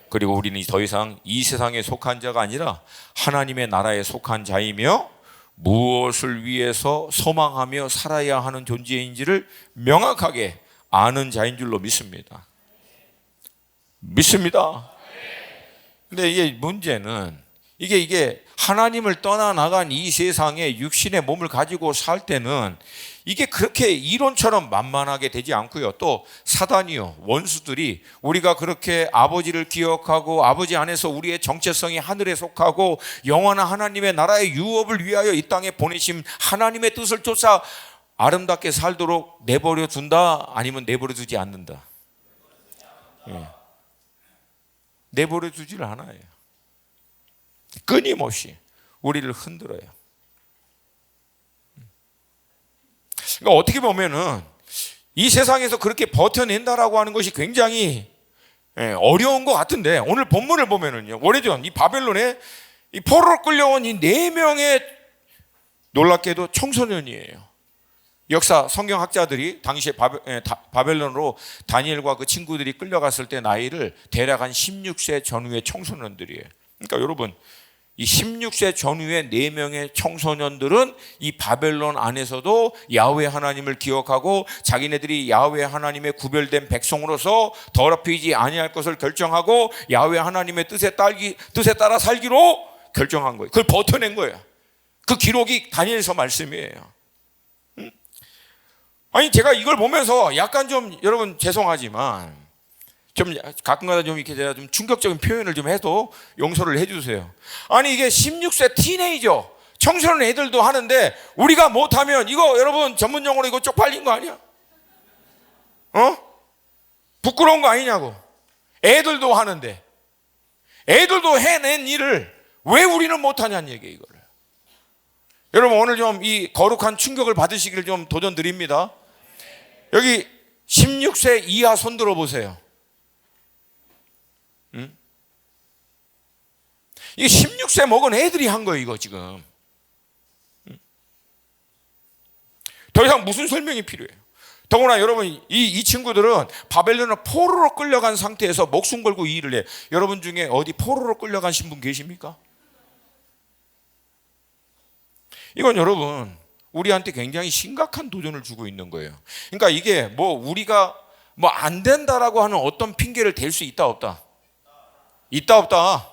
그리고 우리는 더 이상 이 세상에 속한 자가 아니라 하나님의 나라에 속한 자이며 무엇을 위해서 소망하며 살아야 하는 존재인지를 명확하게 아는 자인 줄로 믿습니다. 믿습니다. 근데 이게 문제는 이게 하나님을 떠나나간 이 세상에 육신의 몸을 가지고 살 때는 이게 그렇게 이론처럼 만만하게 되지 않고요. 또 사단이요, 원수들이 우리가 그렇게 아버지를 기억하고 아버지 안에서 우리의 정체성이 하늘에 속하고 영원한 하나님의 나라의 유업을 위하여 이 땅에 보내심 하나님의 뜻을 쫓아 아름답게 살도록 내버려 둔다, 아니면 내버려 두지 않는다? 예. 내버려 두지를 않아요. 끊임없이 우리를 흔들어요. 그러니까 어떻게 보면은 이 세상에서 그렇게 버텨낸다라고 하는 것이 굉장히 어려운 것 같은데, 오늘 본문을 보면은요, 오래전 이 바벨론에 이 포로로 끌려온 이 4명의 놀랍게도 청소년이에요. 역사 성경학자들이 당시에 바벨론으로 다니엘과 그 친구들이 끌려갔을 때 나이를 대략 한 16세 전후의 청소년들이에요. 그러니까 여러분, 이 16세 전후의 4명의 청소년들은 이 바벨론 안에서도 야훼 하나님을 기억하고 자기네들이 야훼 하나님의 구별된 백성으로서 더럽히지 아니할 것을 결정하고 야훼 하나님의 뜻에 따라 살기로 결정한 거예요. 그걸 버텨낸 거예요. 그 기록이 다니엘서 말씀이에요. 아니, 제가 이걸 보면서 약간 좀, 여러분 죄송하지만 좀 가끔가다 좀 이렇게 제가 좀 충격적인 표현을 좀 해도 용서를 해주세요. 아니, 이게 16세 티네이저 청소년 애들도 하는데 우리가 못하면 이거 여러분 전문 용어로 이거 쪽팔린 거 아니야? 부끄러운 거 아니냐고. 애들도 하는데, 애들도 해낸 일을 왜 우리는 못하냐는 얘기예요, 이거를. 여러분, 오늘 좀 이 거룩한 충격을 받으시기를 좀 도전 드립니다. 여기 16세 이하 손 들어보세요. 이게 16세 먹은 애들이 한 거예요, 이거 지금. 더 이상 무슨 설명이 필요해요? 더구나 여러분, 이 친구들은 바벨론으로 포로로 끌려간 상태에서 목숨 걸고 이 일을 해. 여러분 중에 어디 포로로 끌려가신 분 계십니까? 이건 여러분, 우리한테 굉장히 심각한 도전을 주고 있는 거예요. 그러니까 이게 뭐 우리가 뭐 안 된다라고 하는 어떤 핑계를 댈 수 있다 없다? 있다 없다?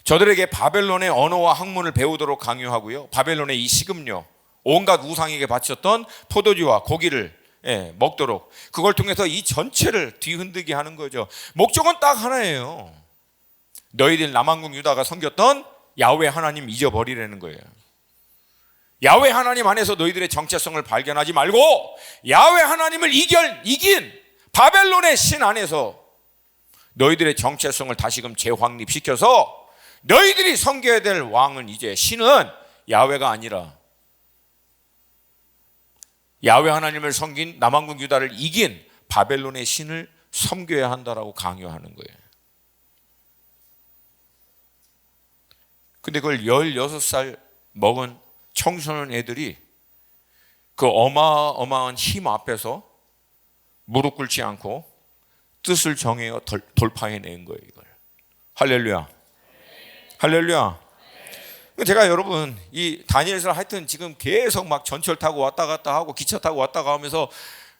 저들에게 바벨론의 언어와 학문을 배우도록 강요하고요, 바벨론의 이 식음료, 온갖 우상에게 바쳤던 포도주와 고기를 먹도록, 그걸 통해서 이 전체를 뒤흔들게 하는 거죠. 목적은 딱 하나예요. 너희들 남왕국 유다가 섬겼던 야훼 하나님 잊어버리라는 거예요. 야훼 하나님 안에서 너희들의 정체성을 발견하지 말고 야훼 하나님을 이긴 바벨론의 신 안에서 너희들의 정체성을 다시금 재확립시켜서 너희들이 섬겨야 될 왕은, 이제 신은 야훼가 아니라 야훼 하나님을 섬긴 남왕국 유다를 이긴 바벨론의 신을 섬겨야 한다라고 강요하는 거예요. 근데 그걸 16살 먹은 청소년 애들이 그 어마어마한 힘 앞에서 무릎 꿇지 않고 뜻을 정해서 돌파해낸 거예요, 이걸. 할렐루야. 할렐루야. 제가 여러분, 이 다니엘서 하여튼 지금 계속 막 전철 타고 왔다 갔다 하고 기차 타고 왔다 가 하면서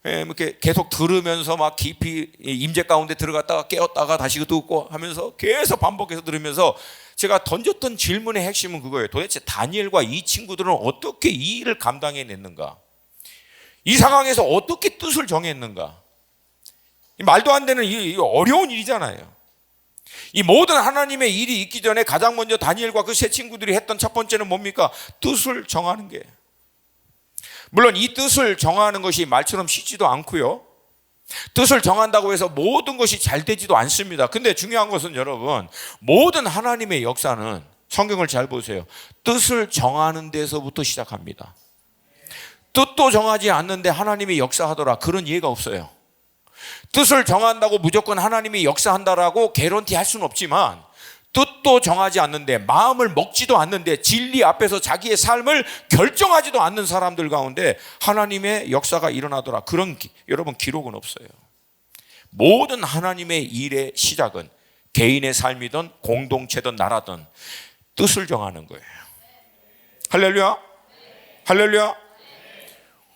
이렇게 계속 들으면서 막 깊이 임재 가운데 들어갔다가 깨었다가 다시 듣고 하면서 계속 반복해서 들으면서 제가 던졌던 질문의 핵심은 그거예요. 도대체 다니엘과 이 친구들은 어떻게 이 일을 감당해냈는가? 이 상황에서 어떻게 뜻을 정했는가? 말도 안 되는 이 어려운 일이잖아요. 이 모든 하나님의 일이 있기 전에 가장 먼저 다니엘과 그 세 친구들이 했던 첫 번째는 뭡니까? 뜻을 정하는 게. 물론 이 뜻을 정하는 것이 말처럼 쉽지도 않고요. 뜻을 정한다고 해서 모든 것이 잘 되지도 않습니다. 근데 중요한 것은 여러분, 모든 하나님의 역사는 성경을 잘 보세요. 뜻을 정하는 데서부터 시작합니다. 뜻도 정하지 않는데 하나님이 역사하더라, 그런 예가 없어요. 뜻을 정한다고 무조건 하나님이 역사한다라고 개런티 할 수는 없지만, 뜻도 정하지 않는데, 마음을 먹지도 않는데, 진리 앞에서 자기의 삶을 결정하지도 않는 사람들 가운데 하나님의 역사가 일어나더라, 그런 여러분 기록은 없어요. 모든 하나님의 일의 시작은 개인의 삶이든 공동체든 나라든 뜻을 정하는 거예요. 할렐루야, 할렐루야.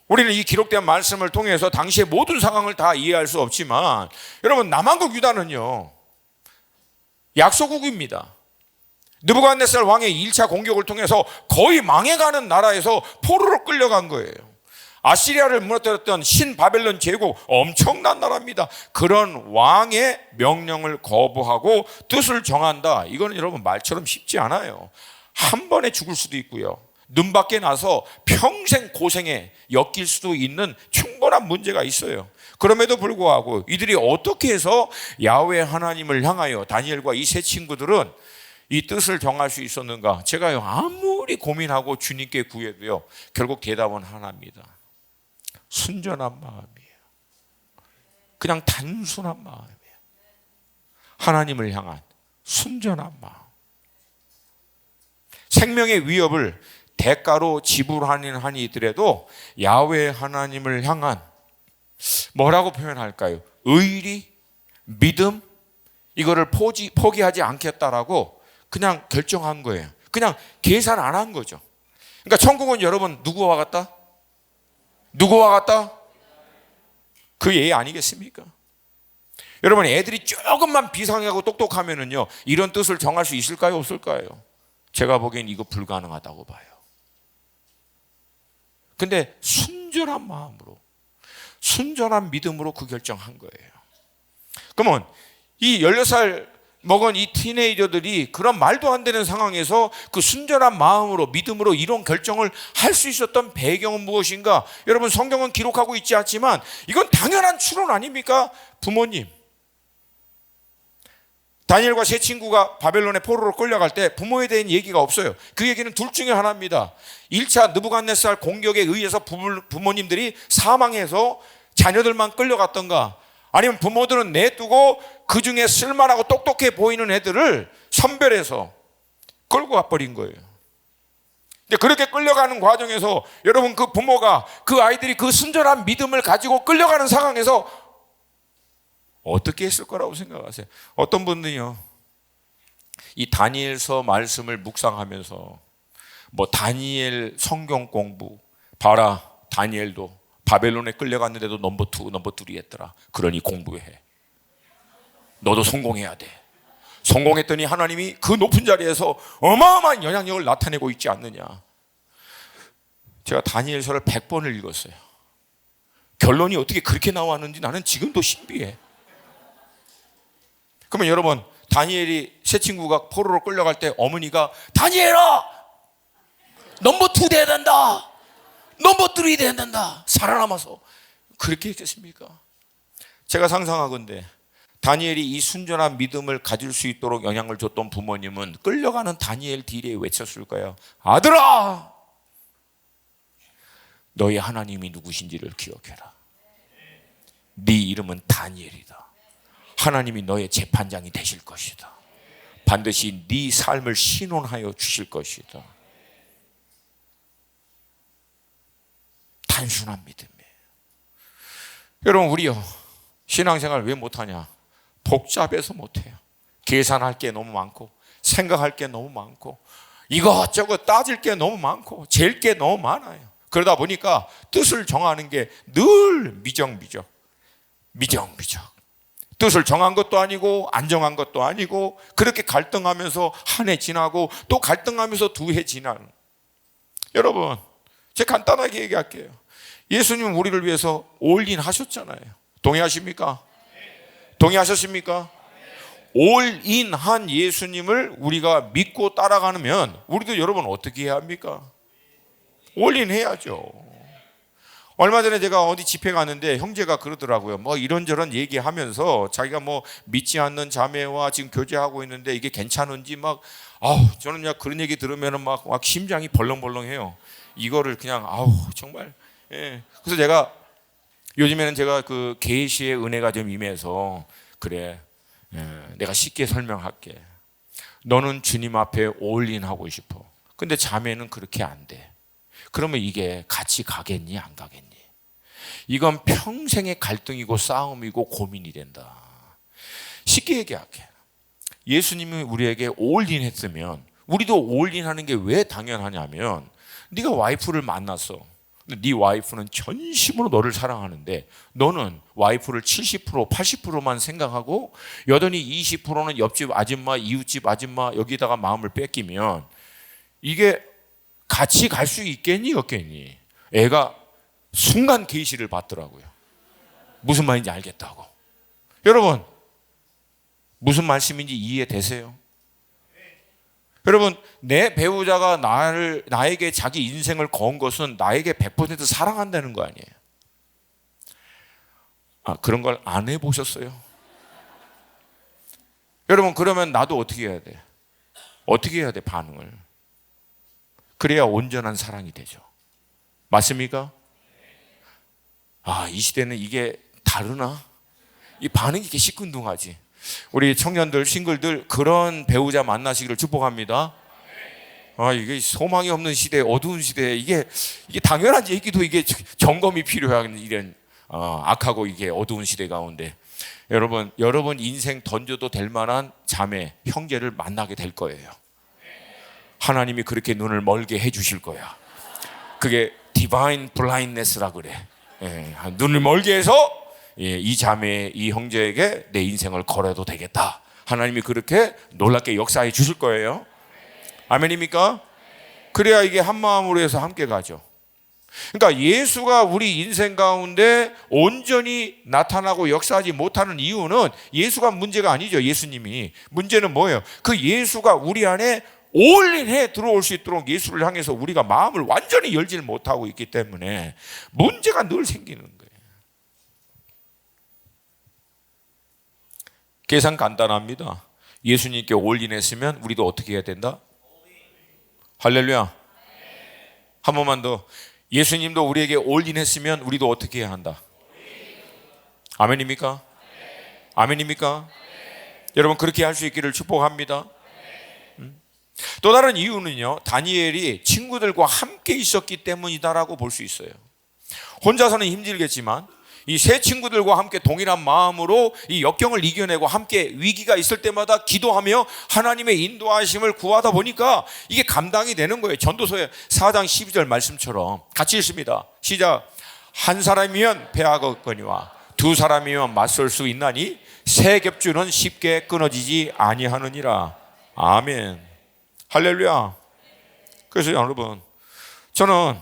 우리는 이 기록된 말씀을 통해서 당시의 모든 상황을 다 이해할 수 없지만, 여러분, 남한국 유다는요, 약소국입니다. 느부갓네살 왕의 1차 공격을 통해서 거의 망해가는 나라에서 포로로 끌려간 거예요. 아시리아를 무너뜨렸던 신바벨론 제국, 엄청난 나라입니다. 그런 왕의 명령을 거부하고 뜻을 정한다, 이거는 여러분 말처럼 쉽지 않아요. 한 번에 죽을 수도 있고요, 눈 밖에 나서 평생 고생에 엮일 수도 있는 충분한 문제가 있어요. 그럼에도 불구하고 이들이 어떻게 해서 야훼 하나님을 향하여 다니엘과 이 세 친구들은 이 뜻을 정할 수 있었는가? 제가요, 아무리 고민하고 주님께 구해도요, 결국 대답은 하나입니다. 순전한 마음이에요. 그냥 단순한 마음이에요. 하나님을 향한 순전한 마음. 생명의 위협을 대가로 지불하는 이들에도 야훼 하나님을 향한, 뭐라고 표현할까요? 의리, 믿음, 이거를 포기하지 않겠다라고 그냥 결정한 거예요. 그냥 계산 안 한 거죠. 그러니까 천국은 여러분 누구와 같다? 누구와 같다? 그 예 아니겠습니까? 여러분, 애들이 조금만 비상하고 똑똑하면은요, 이런 뜻을 정할 수 있을까요, 없을까요? 제가 보기엔 이거 불가능하다고 봐요. 근데 순전한 마음으로, 순전한 믿음으로 그 결정한 거예요. 그러면 이 16살 먹은 이 티네이저들이 그런 말도 안 되는 상황에서 그 순전한 마음으로, 믿음으로 이런 결정을 할 수 있었던 배경은 무엇인가? 여러분, 성경은 기록하고 있지 않지만 이건 당연한 추론 아닙니까? 부모님, 다니엘과 세 친구가 바벨론의 포로로 끌려갈 때 부모에 대한 얘기가 없어요. 그 얘기는 둘 중에 하나입니다. 1차 느부갓네살 공격에 의해서 부모님들이 사망해서 자녀들만 끌려갔던가, 아니면 부모들은 내두고 그 중에 쓸만하고 똑똑해 보이는 애들을 선별해서 끌고 가버린 거예요. 근데 그렇게 끌려가는 과정에서 여러분, 그 부모가, 그 아이들이 그 순전한 믿음을 가지고 끌려가는 상황에서 어떻게 했을 거라고 생각하세요? 어떤 분들이요, 이 다니엘서 말씀을 묵상하면서 뭐 다니엘 성경 공부, 봐라, 다니엘도 바벨론에 끌려갔는데도 넘버 2, 넘버 3 했더라. 그러니 공부해. 너도 성공해야 돼. 성공했더니 하나님이 그 높은 자리에서 어마어마한 영향력을 나타내고 있지 않느냐. 제가 다니엘서를 100번을 읽었어요. 결론이 어떻게 그렇게 나왔는지 나는 지금도 신비해. 그러면 여러분, 다니엘이 세 친구가 포로로 끌려갈 때 어머니가 다니엘아, 넘버 2 돼야 된다, 넘버 3 돼야 된다, 살아남아서, 그렇게 했겠습니까? 제가 상상하건대 다니엘이 이 순전한 믿음을 가질 수 있도록 영향을 줬던 부모님은 끌려가는 다니엘 뒤에 외쳤을까요? 아들아, 너희 하나님이 누구신지를 기억해라. 네 이름은 다니엘이다. 하나님이 너의 재판장이 되실 것이다. 반드시 네 삶을 신원하여 주실 것이다. 단순한 믿음이에요. 여러분, 우리요, 신앙생활 왜 못하냐? 복잡해서 못해요. 계산할 게 너무 많고, 생각할 게 너무 많고, 이것저것 따질 게 너무 많고, 잴 게 너무 많아요. 그러다 보니까 뜻을 정하는 게 늘 미정미적. 뜻을 정한 것도 아니고 안 정한 것도 아니고, 그렇게 갈등하면서 한 해 지나고 또 갈등하면서 2해 지나는. 여러분, 제가 간단하게 얘기할게요. 예수님 우리를 위해서 올인 하셨잖아요. 동의하십니까? 동의하셨습니까? 올인한 예수님을 우리가 믿고 따라가면 우리도 여러분 어떻게 해야 합니까? 올인해야죠. 얼마 전에 제가 어디 집회 갔는데 형제가 그러더라고요. 뭐 이런저런 얘기하면서 자기가 뭐 믿지 않는 자매와 지금 교제하고 있는데 이게 괜찮은지 막 저는 그냥 그런 얘기 들으면 막 심장이 벌렁벌렁해요. 이거를 그냥 정말. 예. 그래서 제가 요즘에는 제가 그 계시의 은혜가 좀 임해서 그래. 내가 쉽게 설명할게. 너는 주님 앞에 올인하고 싶어. 근데 자매는 그렇게 안 돼. 그러면 이게 같이 가겠니 안 가겠니? 이건 평생의 갈등이고 싸움이고 고민이 된다. 쉽게 얘기할게. 예수님이 우리에게 올인했으면 우리도 올인하는 게 왜 당연하냐면 네가 와이프를 만났어. 네 와이프는 전심으로 너를 사랑하는데 너는 와이프를 70%, 80%만 생각하고 여전히 20%는 옆집 아줌마, 이웃집 아줌마 여기다가 마음을 뺏기면 이게 같이 갈 수 있겠니 없겠니? 애가 순간 계시를 받더라고요. 무슨 말인지 알겠다고. 여러분 무슨 말씀인지 이해되세요? 여러분 내 배우자가 나에게 자기 인생을 건 것은 나에게 100% 사랑한다는 거 아니에요? 그런 걸 안 해보셨어요? 여러분 그러면 나도 어떻게 해야 돼? 어떻게 해야 돼 반응을? 그래야 온전한 사랑이 되죠. 맞습니까? 이 시대는 이게 다르나? 이 반응이 이렇게 시큰둥하지. 우리 청년들, 싱글들 그런 배우자 만나시기를 축복합니다. 이게 소망이 없는 시대, 어두운 시대에 이게 당연한 얘기도 이게 점검이 필요한 이런 악하고 이게 어두운 시대 가운데 여러분 인생 던져도 될 만한 자매, 형제를 만나게 될 거예요. 하나님이 그렇게 눈을 멀게 해주실 거야. 그게 디바인 블라인드네스라 그래. 눈을 멀게 해서 이 자매, 이 형제에게 내 인생을 걸어도 되겠다. 하나님이 그렇게 놀랍게 역사해 주실 거예요. 아멘입니까? 그래야 이게 한 마음으로 해서 함께 가죠. 그러니까 예수가 우리 인생 가운데 온전히 나타나고 역사하지 못하는 이유는 예수가 문제가 아니죠. 예수님이. 문제는 뭐예요? 그 예수가 우리 안에 올인해 들어올 수 있도록 예수를 향해서 우리가 마음을 완전히 열지를 못하고 있기 때문에 문제가 늘 생기는 거예요. 계산 간단합니다. 예수님께 올인했으면 우리도 어떻게 해야 된다? 할렐루야. 한 번만 더. 예수님도 우리에게 올인했으면 우리도 어떻게 해야 한다? 아멘입니까? 아멘입니까? 여러분 그렇게 할 수 있기를 축복합니다. 또 다른 이유는요, 다니엘이 친구들과 함께 있었기 때문이다라고 볼 수 있어요. 혼자서는 힘들겠지만 이 세 친구들과 함께 동일한 마음으로 이 역경을 이겨내고 함께 위기가 있을 때마다 기도하며 하나님의 인도하심을 구하다 보니까 이게 감당이 되는 거예요. 전도서의 4장 12절 말씀처럼 같이 읽습니다. 시작. 한 사람이면 패하겠거니와 두 사람이면 맞설 수 있나니 세 겹줄은 쉽게 끊어지지 아니하느니라. 아멘. 할렐루야. 그래서 여러분 저는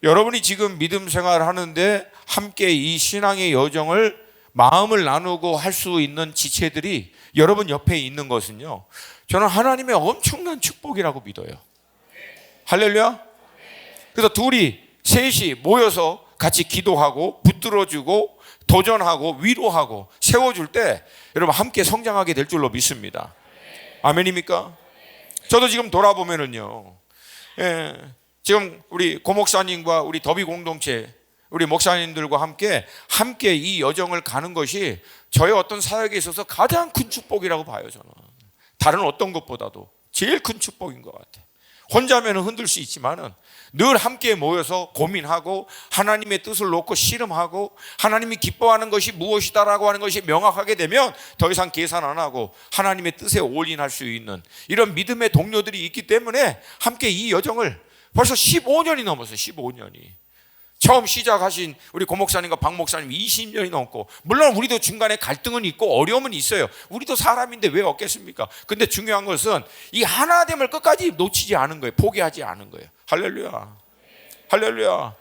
여러분이 지금 믿음 생활을 하는데 함께 이 신앙의 여정을 마음을 나누고 할 수 있는 지체들이 여러분 옆에 있는 것은요, 저는 하나님의 엄청난 축복이라고 믿어요. 할렐루야. 그래서 셋이 모여서 같이 기도하고 붙들어주고 도전하고 위로하고 세워줄 때 여러분 함께 성장하게 될 줄로 믿습니다. 아멘입니까? 저도 지금 돌아보면은요, 지금 우리 고목사님과 우리 더비 공동체, 우리 목사님들과 함께 이 여정을 가는 것이 저의 어떤 사역에 있어서 가장 큰 축복이라고 봐요. 저는 다른 어떤 것보다도 제일 큰 축복인 것 같아요. 혼자면 흔들 수 있지만은 늘 함께 모여서 고민하고 하나님의 뜻을 놓고 씨름하고 하나님이 기뻐하는 것이 무엇이다라고 하는 것이 명확하게 되면 더 이상 계산 안 하고 하나님의 뜻에 올인할 수 있는 이런 믿음의 동료들이 있기 때문에 함께 이 여정을 벌써 15년이 넘었어요. 15년이. 처음 시작하신 우리 고 목사님과 박 목사님 20년이 넘고, 물론 우리도 중간에 갈등은 있고 어려움은 있어요. 우리도 사람인데 왜 없겠습니까? 근데 중요한 것은 이 하나됨을 끝까지 놓치지 않은 거예요. 포기하지 않은 거예요. 할렐루야. 할렐루야.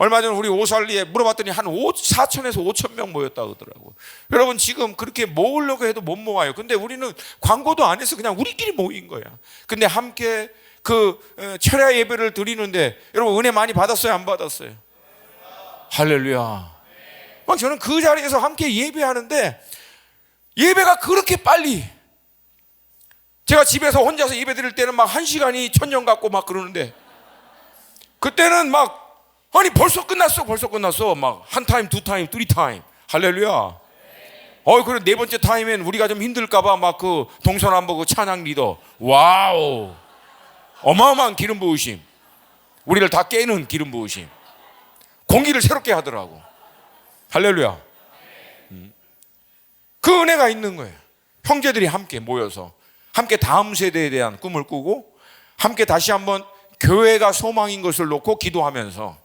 얼마 전에 우리 오살리에 물어봤더니 한 4천에서 5천 명 모였다고 하더라고요. 여러분 지금 그렇게 모으려고 해도 못 모아요. 근데 우리는 광고도 안 해서 그냥 우리끼리 모인 거야. 근데 함께 그 철야 예배를 드리는데 여러분 은혜 많이 받았어요? 안 받았어요? 할렐루야. 막 저는 그 자리에서 함께 예배하는데 예배가 그렇게 빨리, 제가 집에서 혼자서 예배 드릴 때는 막 1시간이 천년 같고 막 그러는데 그때는 막 아니 벌써 끝났어 막 한 타임, 두 타임, 쓰리 타임. 할렐루야. 그래 네 번째 타임엔 우리가 좀 힘들까봐 막 그 동서남북 찬양 리더, 와우, 어마어마한 기름 부으심, 우리를 다 깨는 기름 부으심, 공기를 새롭게 하더라고. 할렐루야. 그 은혜가 있는 거예요. 형제들이 함께 모여서 함께 다음 세대에 대한 꿈을 꾸고 함께 다시 한번 교회가 소망인 것을 놓고 기도하면서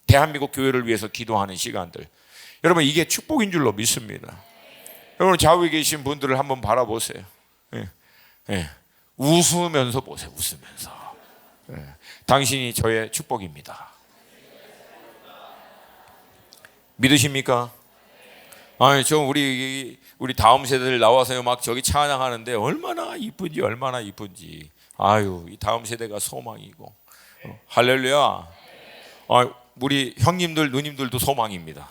대한민국 교회를 위해서 기도하는 시간들, 여러분 이게 축복인 줄로 믿습니다. 여러분 좌우에 계신 분들을 한번 바라보세요. 웃으면서 보세요. 웃으면서. 당신이 저의 축복입니다. 믿으십니까? 아니 저 우리 다음 세대들 나와서요 막 저기 찬양하는데 얼마나 이쁜지. 아유 이 다음 세대가 소망이고. 할렐루야. 우리 형님들 누님들도 소망입니다.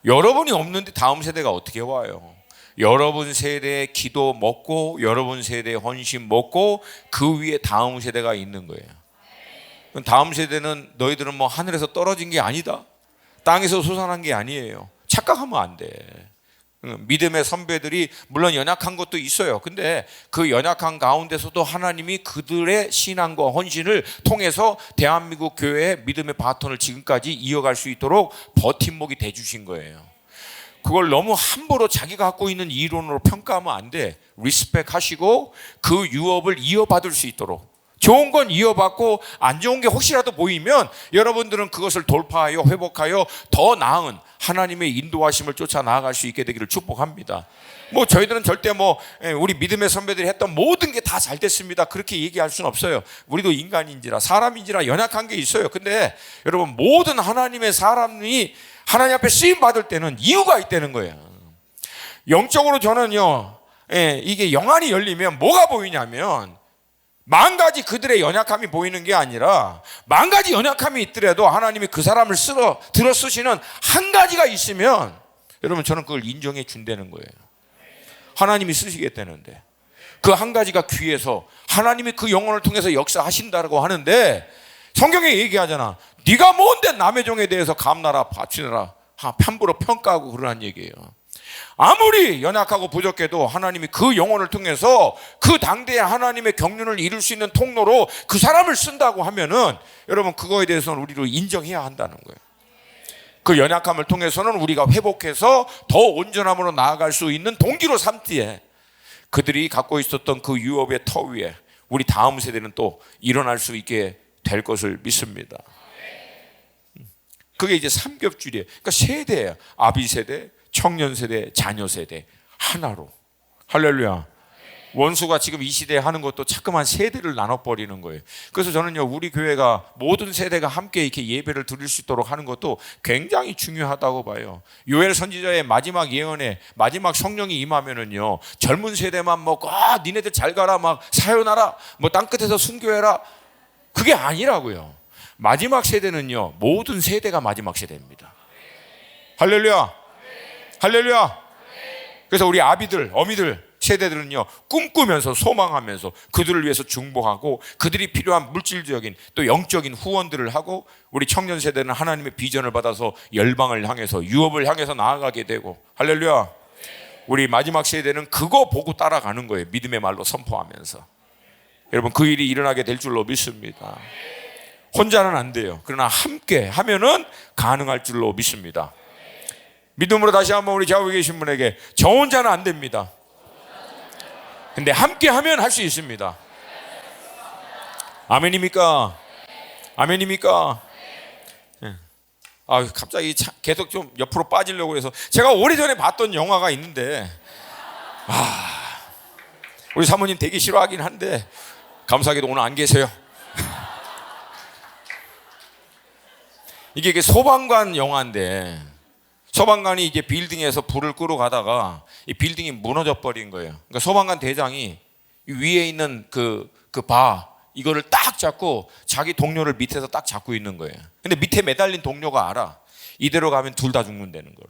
여러분이 없는데 다음 세대가 어떻게 와요? 여러분 세대의 기도 먹고 여러분 세대의 헌신 먹고 그 위에 다음 세대가 있는 거예요. 다음 세대는 너희들은 뭐 하늘에서 떨어진 게 아니다, 땅에서 솟아난 게 아니에요. 착각하면 안 돼. 믿음의 선배들이 물론 연약한 것도 있어요. 근데 그 연약한 가운데서도 하나님이 그들의 신앙과 헌신을 통해서 대한민국 교회의 믿음의 바톤을 지금까지 이어갈 수 있도록 버팀목이 돼주신 거예요. 그걸 너무 함부로 자기가 갖고 있는 이론으로 평가하면 안 돼. 리스펙 하시고 그 유업을 이어받을 수 있도록, 좋은 건 이어받고 안 좋은 게 혹시라도 보이면 여러분들은 그것을 돌파하여 회복하여 더 나은 하나님의 인도하심을 쫓아 나아갈 수 있게 되기를 축복합니다. 뭐 저희들은 절대 우리 믿음의 선배들이 했던 모든 게 다 잘 됐습니다 그렇게 얘기할 수는 없어요. 우리도 인간인지라 사람인지라 연약한 게 있어요. 근데 여러분 모든 하나님의 사람이 하나님 앞에 쓰임 받을 때는 이유가 있다는 거예요. 영적으로 저는요, 이게 영안이 열리면 뭐가 보이냐면 만 가지 그들의 연약함이 보이는 게 아니라 만 가지 연약함이 있더라도 하나님이 그 사람을 들어 쓰시는 한 가지가 있으면 여러분 저는 그걸 인정해 준다는 거예요. 하나님이 쓰시겠다는데 그 한 가지가 귀해서 하나님이 그 영혼을 통해서 역사하신다고 하는데 성경에 얘기하잖아. 네가 뭔데 남의 종에 대해서 감나라 바치느라 함부로 평가하고 그러란 얘기예요. 아무리 연약하고 부족해도 하나님이 그 영혼을 통해서 그 당대에 하나님의 경륜을 이룰 수 있는 통로로 그 사람을 쓴다고 하면은 여러분 그거에 대해서는 우리로 인정해야 한다는 거예요. 그 연약함을 통해서는 우리가 회복해서 더 온전함으로 나아갈 수 있는 동기로 삼기에 그들이 갖고 있었던 그 유업의 터 위에 우리 다음 세대는 또 일어날 수 있게 될 것을 믿습니다. 그게 이제 삼겹줄이에요. 그러니까 세대예요. 아비 세대, 청년 세대, 자녀 세대 하나로. 할렐루야. 원수가 지금 이 시대에 하는 것도 자꾸만 세대를 나눠버리는 거예요. 그래서 저는요 우리 교회가 모든 세대가 함께 이렇게 예배를 드릴 수 있도록 하는 것도 굉장히 중요하다고 봐요. 요엘 선지자의 마지막 예언에 마지막 성령이 임하면은요 젊은 세대만 니네들 잘 가라 막 사요나라 땅끝에서 순교해라 그게 아니라고요. 마지막 세대는요 모든 세대가 마지막 세대입니다. 할렐루야. 할렐루야. 그래서 우리 아비들 어미들 세대들은요 꿈꾸면서 소망하면서 그들을 위해서 중보하고 그들이 필요한 물질적인 또 영적인 후원들을 하고 우리 청년 세대는 하나님의 비전을 받아서 열방을 향해서 유업을 향해서 나아가게 되고. 할렐루야. 우리 마지막 세대는 그거 보고 따라가는 거예요. 믿음의 말로 선포하면서. 여러분 그 일이 일어나게 될 줄로 믿습니다. 혼자는 안 돼요. 그러나 함께 하면은 가능할 줄로 믿습니다. 믿음으로 다시 한번 우리 좌우에 계신 분에게 저 혼자는 안 됩니다. 근데 함께 하면 할 수 있습니다. 아멘입니까? 아멘입니까? 갑자기 계속 좀 옆으로 빠지려고 해서 제가 오래전에 봤던 영화가 있는데 우리 사모님 되게 싫어하긴 한데 감사하게도 오늘 안 계세요. 이게 소방관 영화인데 소방관이 이제 빌딩에서 불을 끄러 가다가 이 빌딩이 무너져 버린 거예요. 그러니까 소방관 대장이 위에 있는 이거를 딱 잡고 자기 동료를 밑에서 딱 잡고 있는 거예요. 근데 밑에 매달린 동료가 알아. 이대로 가면 둘 다 죽는다는 거를.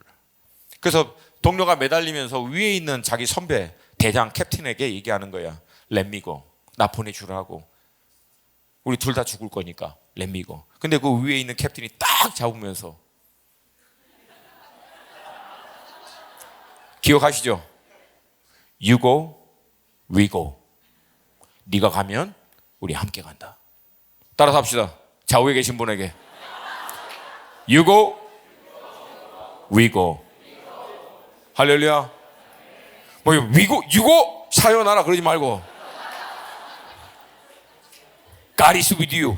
그래서 동료가 매달리면서 위에 있는 자기 선배 대장 캡틴에게 얘기하는 거야. Let me go. 나 보내주라고. 우리 둘 다 죽을 거니까 Let me go. 근데 그 위에 있는 캡틴이 딱 잡으면서 기억하시죠? You go, we go. 네가 가면 우리 함께 간다. 따라서 합시다. 좌우에 계신 분에게 You go, we go. 할렐루야. 뭐 we go, you go 사요나라 그러지 말고 God is with you.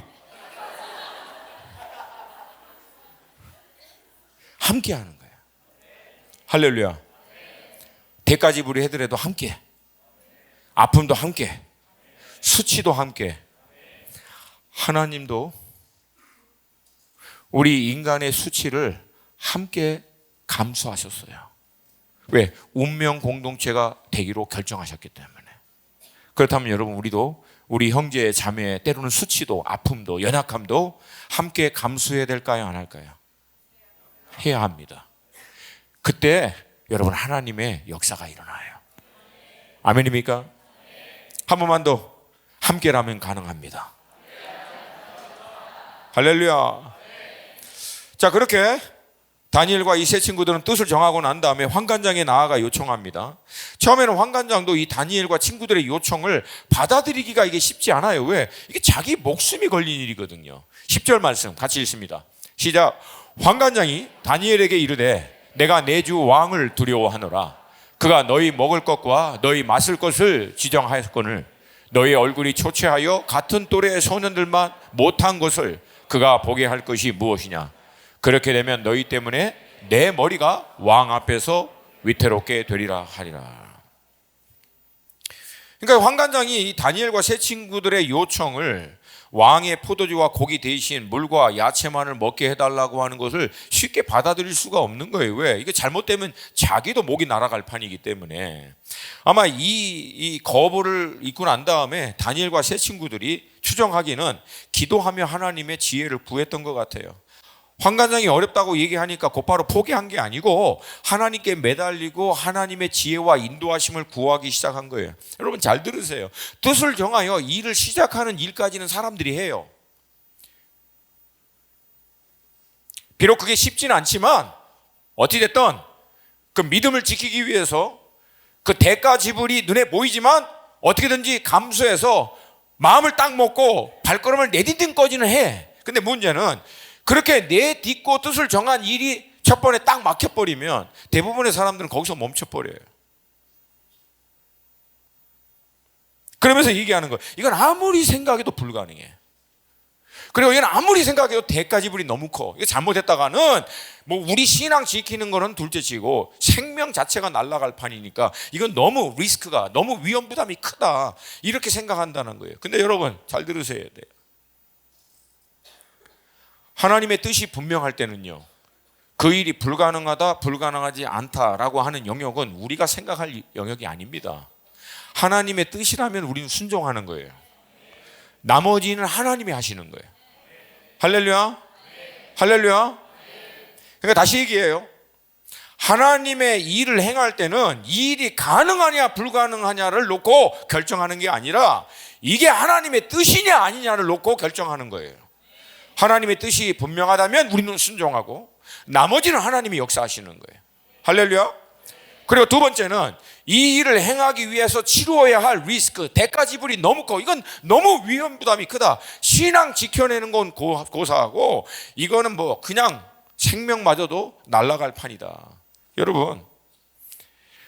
함께 하는 거야. 할렐루야. 대가 지불이 해더라도 함께. 아픔도 함께. 수치도 함께. 하나님도 우리 인간의 수치를 함께 감수하셨어요. 왜? 운명 공동체가 되기로 결정하셨기 때문에. 그렇다면 여러분 우리도 우리 형제 자매의 때로는 수치도 아픔도 연약함도 함께 감수해야 될까요? 안 할까요? 해야 합니다. 그때 여러분 하나님의 역사가 일어나요. 아멘입니까? 한 번만 더 함께라면 가능합니다. 할렐루야. 자, 그렇게 다니엘과 이 세 친구들은 뜻을 정하고 난 다음에 환관장에 나아가 요청합니다. 처음에는 환관장도 이 다니엘과 친구들의 요청을 받아들이기가 이게 쉽지 않아요. 왜? 이게 자기 목숨이 걸린 일이거든요. 10절 말씀 같이 읽습니다. 시작. 환관장이 다니엘에게 이르되 내가 내 주 왕을 두려워하노라. 그가 너희 먹을 것과 너희 마실 것을 지정하였거늘 너희 얼굴이 초췌하여 같은 또래의 소년들만 못한 것을 그가 보게 할 것이 무엇이냐. 그렇게 되면 너희 때문에 내 머리가 왕 앞에서 위태롭게 되리라 하리라. 그러니까 환관장이 이 다니엘과 세 친구들의 요청을 왕의 포도주와 고기 대신 물과 야채만을 먹게 해달라고 하는 것을 쉽게 받아들일 수가 없는 거예요. 왜? 이게 잘못되면 자기도 목이 날아갈 판이기 때문에. 아마 이 거부를 입고 난 다음에 다니엘과 세 친구들이 추정하기는 기도하며 하나님의 지혜를 구했던 것 같아요. 환관장이 어렵다고 얘기하니까 곧바로 포기한 게 아니고 하나님께 매달리고 하나님의 지혜와 인도하심을 구하기 시작한 거예요. 여러분 잘 들으세요. 뜻을 정하여 일을 시작하는 일까지는 사람들이 해요. 비록 그게 쉽지는 않지만 어찌됐든 그 믿음을 지키기 위해서 그 대가 지불이 눈에 보이지만 어떻게든지 감수해서 마음을 딱 먹고 발걸음을 내디딘까지는 해. 근데 문제는 그렇게 내딛고 뜻을 정한 일이 첫 번에 딱 막혀버리면 대부분의 사람들은 거기서 멈춰버려요. 그러면서 얘기하는 거예요. 이건 아무리 생각해도 불가능해. 그리고 이건 아무리 생각해도 대가 지불이 너무 커. 이게 잘못했다가는 뭐 우리 신앙 지키는 거는 둘째치고 생명 자체가 날아갈 판이니까 이건 너무 리스크가 너무 위험 부담이 크다. 이렇게 생각한다는 거예요. 근데 여러분 잘 들으셔야 돼요. 하나님의 뜻이 분명할 때는요, 그 일이 불가능하다, 불가능하지 않다라고 하는 영역은 우리가 생각할 영역이 아닙니다. 하나님의 뜻이라면 우리는 순종하는 거예요. 나머지는 하나님이 하시는 거예요. 할렐루야? 할렐루야? 그러니까 다시 얘기해요. 하나님의 일을 행할 때는 이 일이 가능하냐 불가능하냐를 놓고 결정하는 게 아니라 이게 하나님의 뜻이냐 아니냐를 놓고 결정하는 거예요. 하나님의 뜻이 분명하다면 우리는 순종하고 나머지는 하나님이 역사하시는 거예요. 할렐루야. 그리고 두 번째는 이 일을 행하기 위해서 치루어야 할 리스크, 대가 지불이 너무 커. 이건 너무 위험 부담이 크다. 신앙 지켜내는 건 고사하고 이거는 뭐 그냥 생명마저도 날아갈 판이다. 여러분,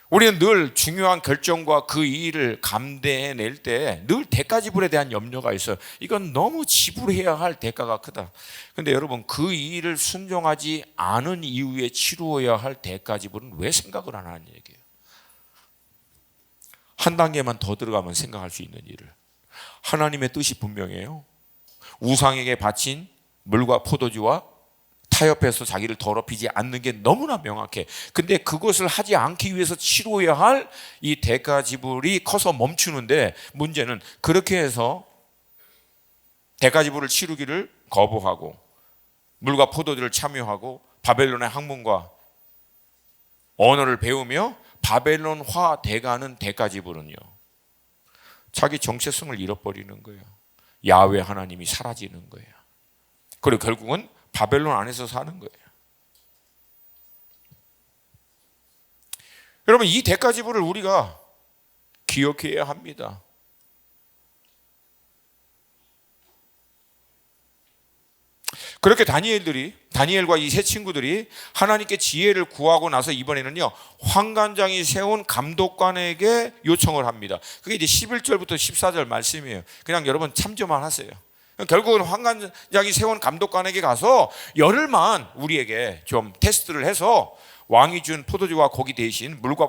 우리는 늘 중요한 결정과 그 일을 감대해낼 때 늘 대가 지불에 대한 염려가 있어요. 이건 너무 지불해야 할 대가가 크다. 그런데 여러분, 그 일을 순종하지 않은 이후에 치루어야 할 대가 지불은 왜 생각을 안 하는 얘기예요? 한 단계만 더 들어가면 생각할 수 있는 일을. 하나님의 뜻이 분명해요. 우상에게 바친 물과 포도주와 타협해서 자기를 더럽히지 않는 게 너무나 명확해. 근데 그것을 하지 않기 위해서 치러야 할 이 대가 지불이 커서 멈추는데, 문제는 그렇게 해서 대가 지불을 치르기를 거부하고 물과 포도주를 참여하고 바벨론의 학문과 언어를 배우며 바벨론화 돼가는 대가 지불은요, 자기 정체성을 잃어버리는 거예요. 야훼 하나님이 사라지는 거예요. 그리고 결국은 바벨론 안에서 사는 거예요. 여러분, 이 대가 지불을 우리가 기억해야 합니다. 그렇게 다니엘과 이 세 친구들이 하나님께 지혜를 구하고 나서 이번에는요, 환관장이 세운 감독관에게 요청을 합니다. 그게 이제 11절부터 14절 말씀이에요. 그냥 여러분 참조만 하세요. 결국은 환관장이 세운 감독관에게 가서 열흘만 우리에게 좀 테스트를 해서 왕이 준 포도주와 고기 대신 물과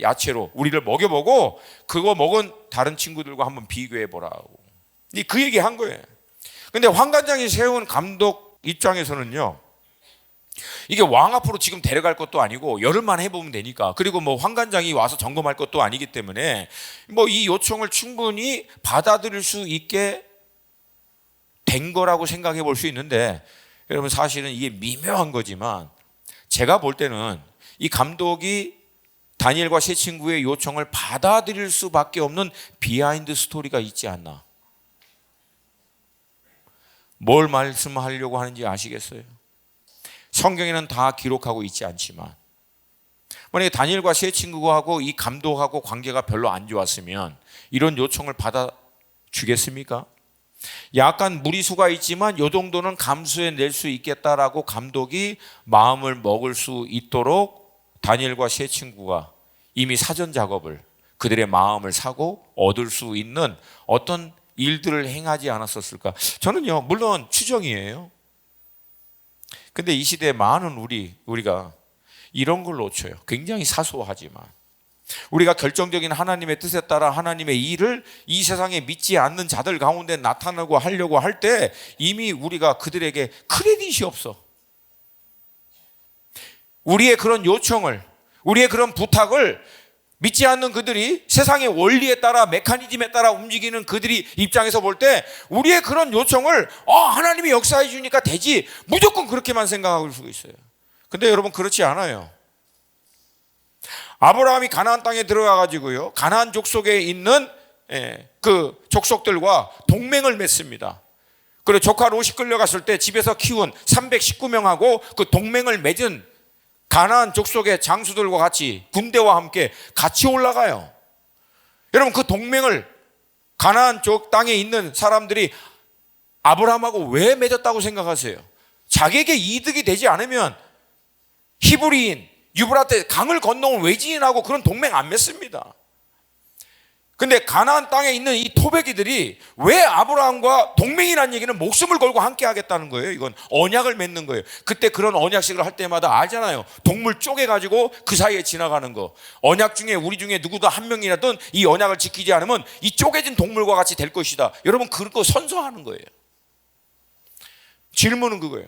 야채로 우리를 먹여보고 그거 먹은 다른 친구들과 한번 비교해보라고 그 얘기 한 거예요. 근데 환관장이 세운 감독 입장에서는요, 이게 왕 앞으로 지금 데려갈 것도 아니고 열흘만 해보면 되니까, 그리고 뭐 환관장이 와서 점검할 것도 아니기 때문에 뭐 이 요청을 충분히 받아들일 수 있게 된 거라고 생각해 볼 수 있는데, 여러분 사실은 이게 미묘한 거지만 제가 볼 때는 이 감독이 다니엘과 세 친구의 요청을 받아들일 수밖에 없는 비하인드 스토리가 있지 않나. 뭘 말씀하려고 하는지 아시겠어요? 성경에는 다 기록하고 있지 않지만 만약에 다니엘과 세 친구하고 이 감독하고 관계가 별로 안 좋았으면 이런 요청을 받아주겠습니까? 약간 무리수가 있지만 이 정도는 감수해낼 수 있겠다라고 감독이 마음을 먹을 수 있도록 다니엘과 세 친구가 이미 사전 작업을, 그들의 마음을 사고 얻을 수 있는 어떤 일들을 행하지 않았었을까? 저는요, 물론 추정이에요. 근데 이 시대에 많은 우리가 이런 걸 놓쳐요. 굉장히 사소하지만 우리가 결정적인 하나님의 뜻에 따라 하나님의 일을 이 세상에 믿지 않는 자들 가운데 나타나고 하려고 할 때 이미 우리가 그들에게 크레딧이 없어. 우리의 그런 요청을, 우리의 그런 부탁을 믿지 않는 그들이 세상의 원리에 따라, 메커니즘에 따라 움직이는 그들이 입장에서 볼 때 우리의 그런 요청을 하나님이 역사해 주니까 되지, 무조건 그렇게만 생각할 수가 있어요. 근데 여러분 그렇지 않아요. 아브라함이 가나안 땅에 들어가 가지고요, 가나안 족속에 있는 그 족속들과 동맹을 맺습니다. 그리고 조카 롯이 끌려갔을 때 집에서 키운 319명하고 그 동맹을 맺은 가나안 족속의 장수들과 같이 군대와 함께 같이 올라가요. 여러분 그 동맹을 가나안 쪽 땅에 있는 사람들이 아브라함하고 왜 맺었다고 생각하세요? 자기에게 이득이 되지 않으면 히브리인, 유브라테 강을 건너온 외지인하고 그런 동맹 안 맺습니다. 근데 가나안 땅에 있는 이 토백이들이 왜 아브라함과 동맹이라는 얘기는 목숨을 걸고 함께 하겠다는 거예요. 이건 언약을 맺는 거예요. 그때 그런 언약식을 할 때마다 알잖아요. 동물 쪼개가지고 그 사이에 지나가는 거. 언약 중에 우리 중에 누구도 한 명이라든 이 언약을 지키지 않으면 이 쪼개진 동물과 같이 될 것이다. 여러분 그거 선서하는 거예요. 질문은 그거예요.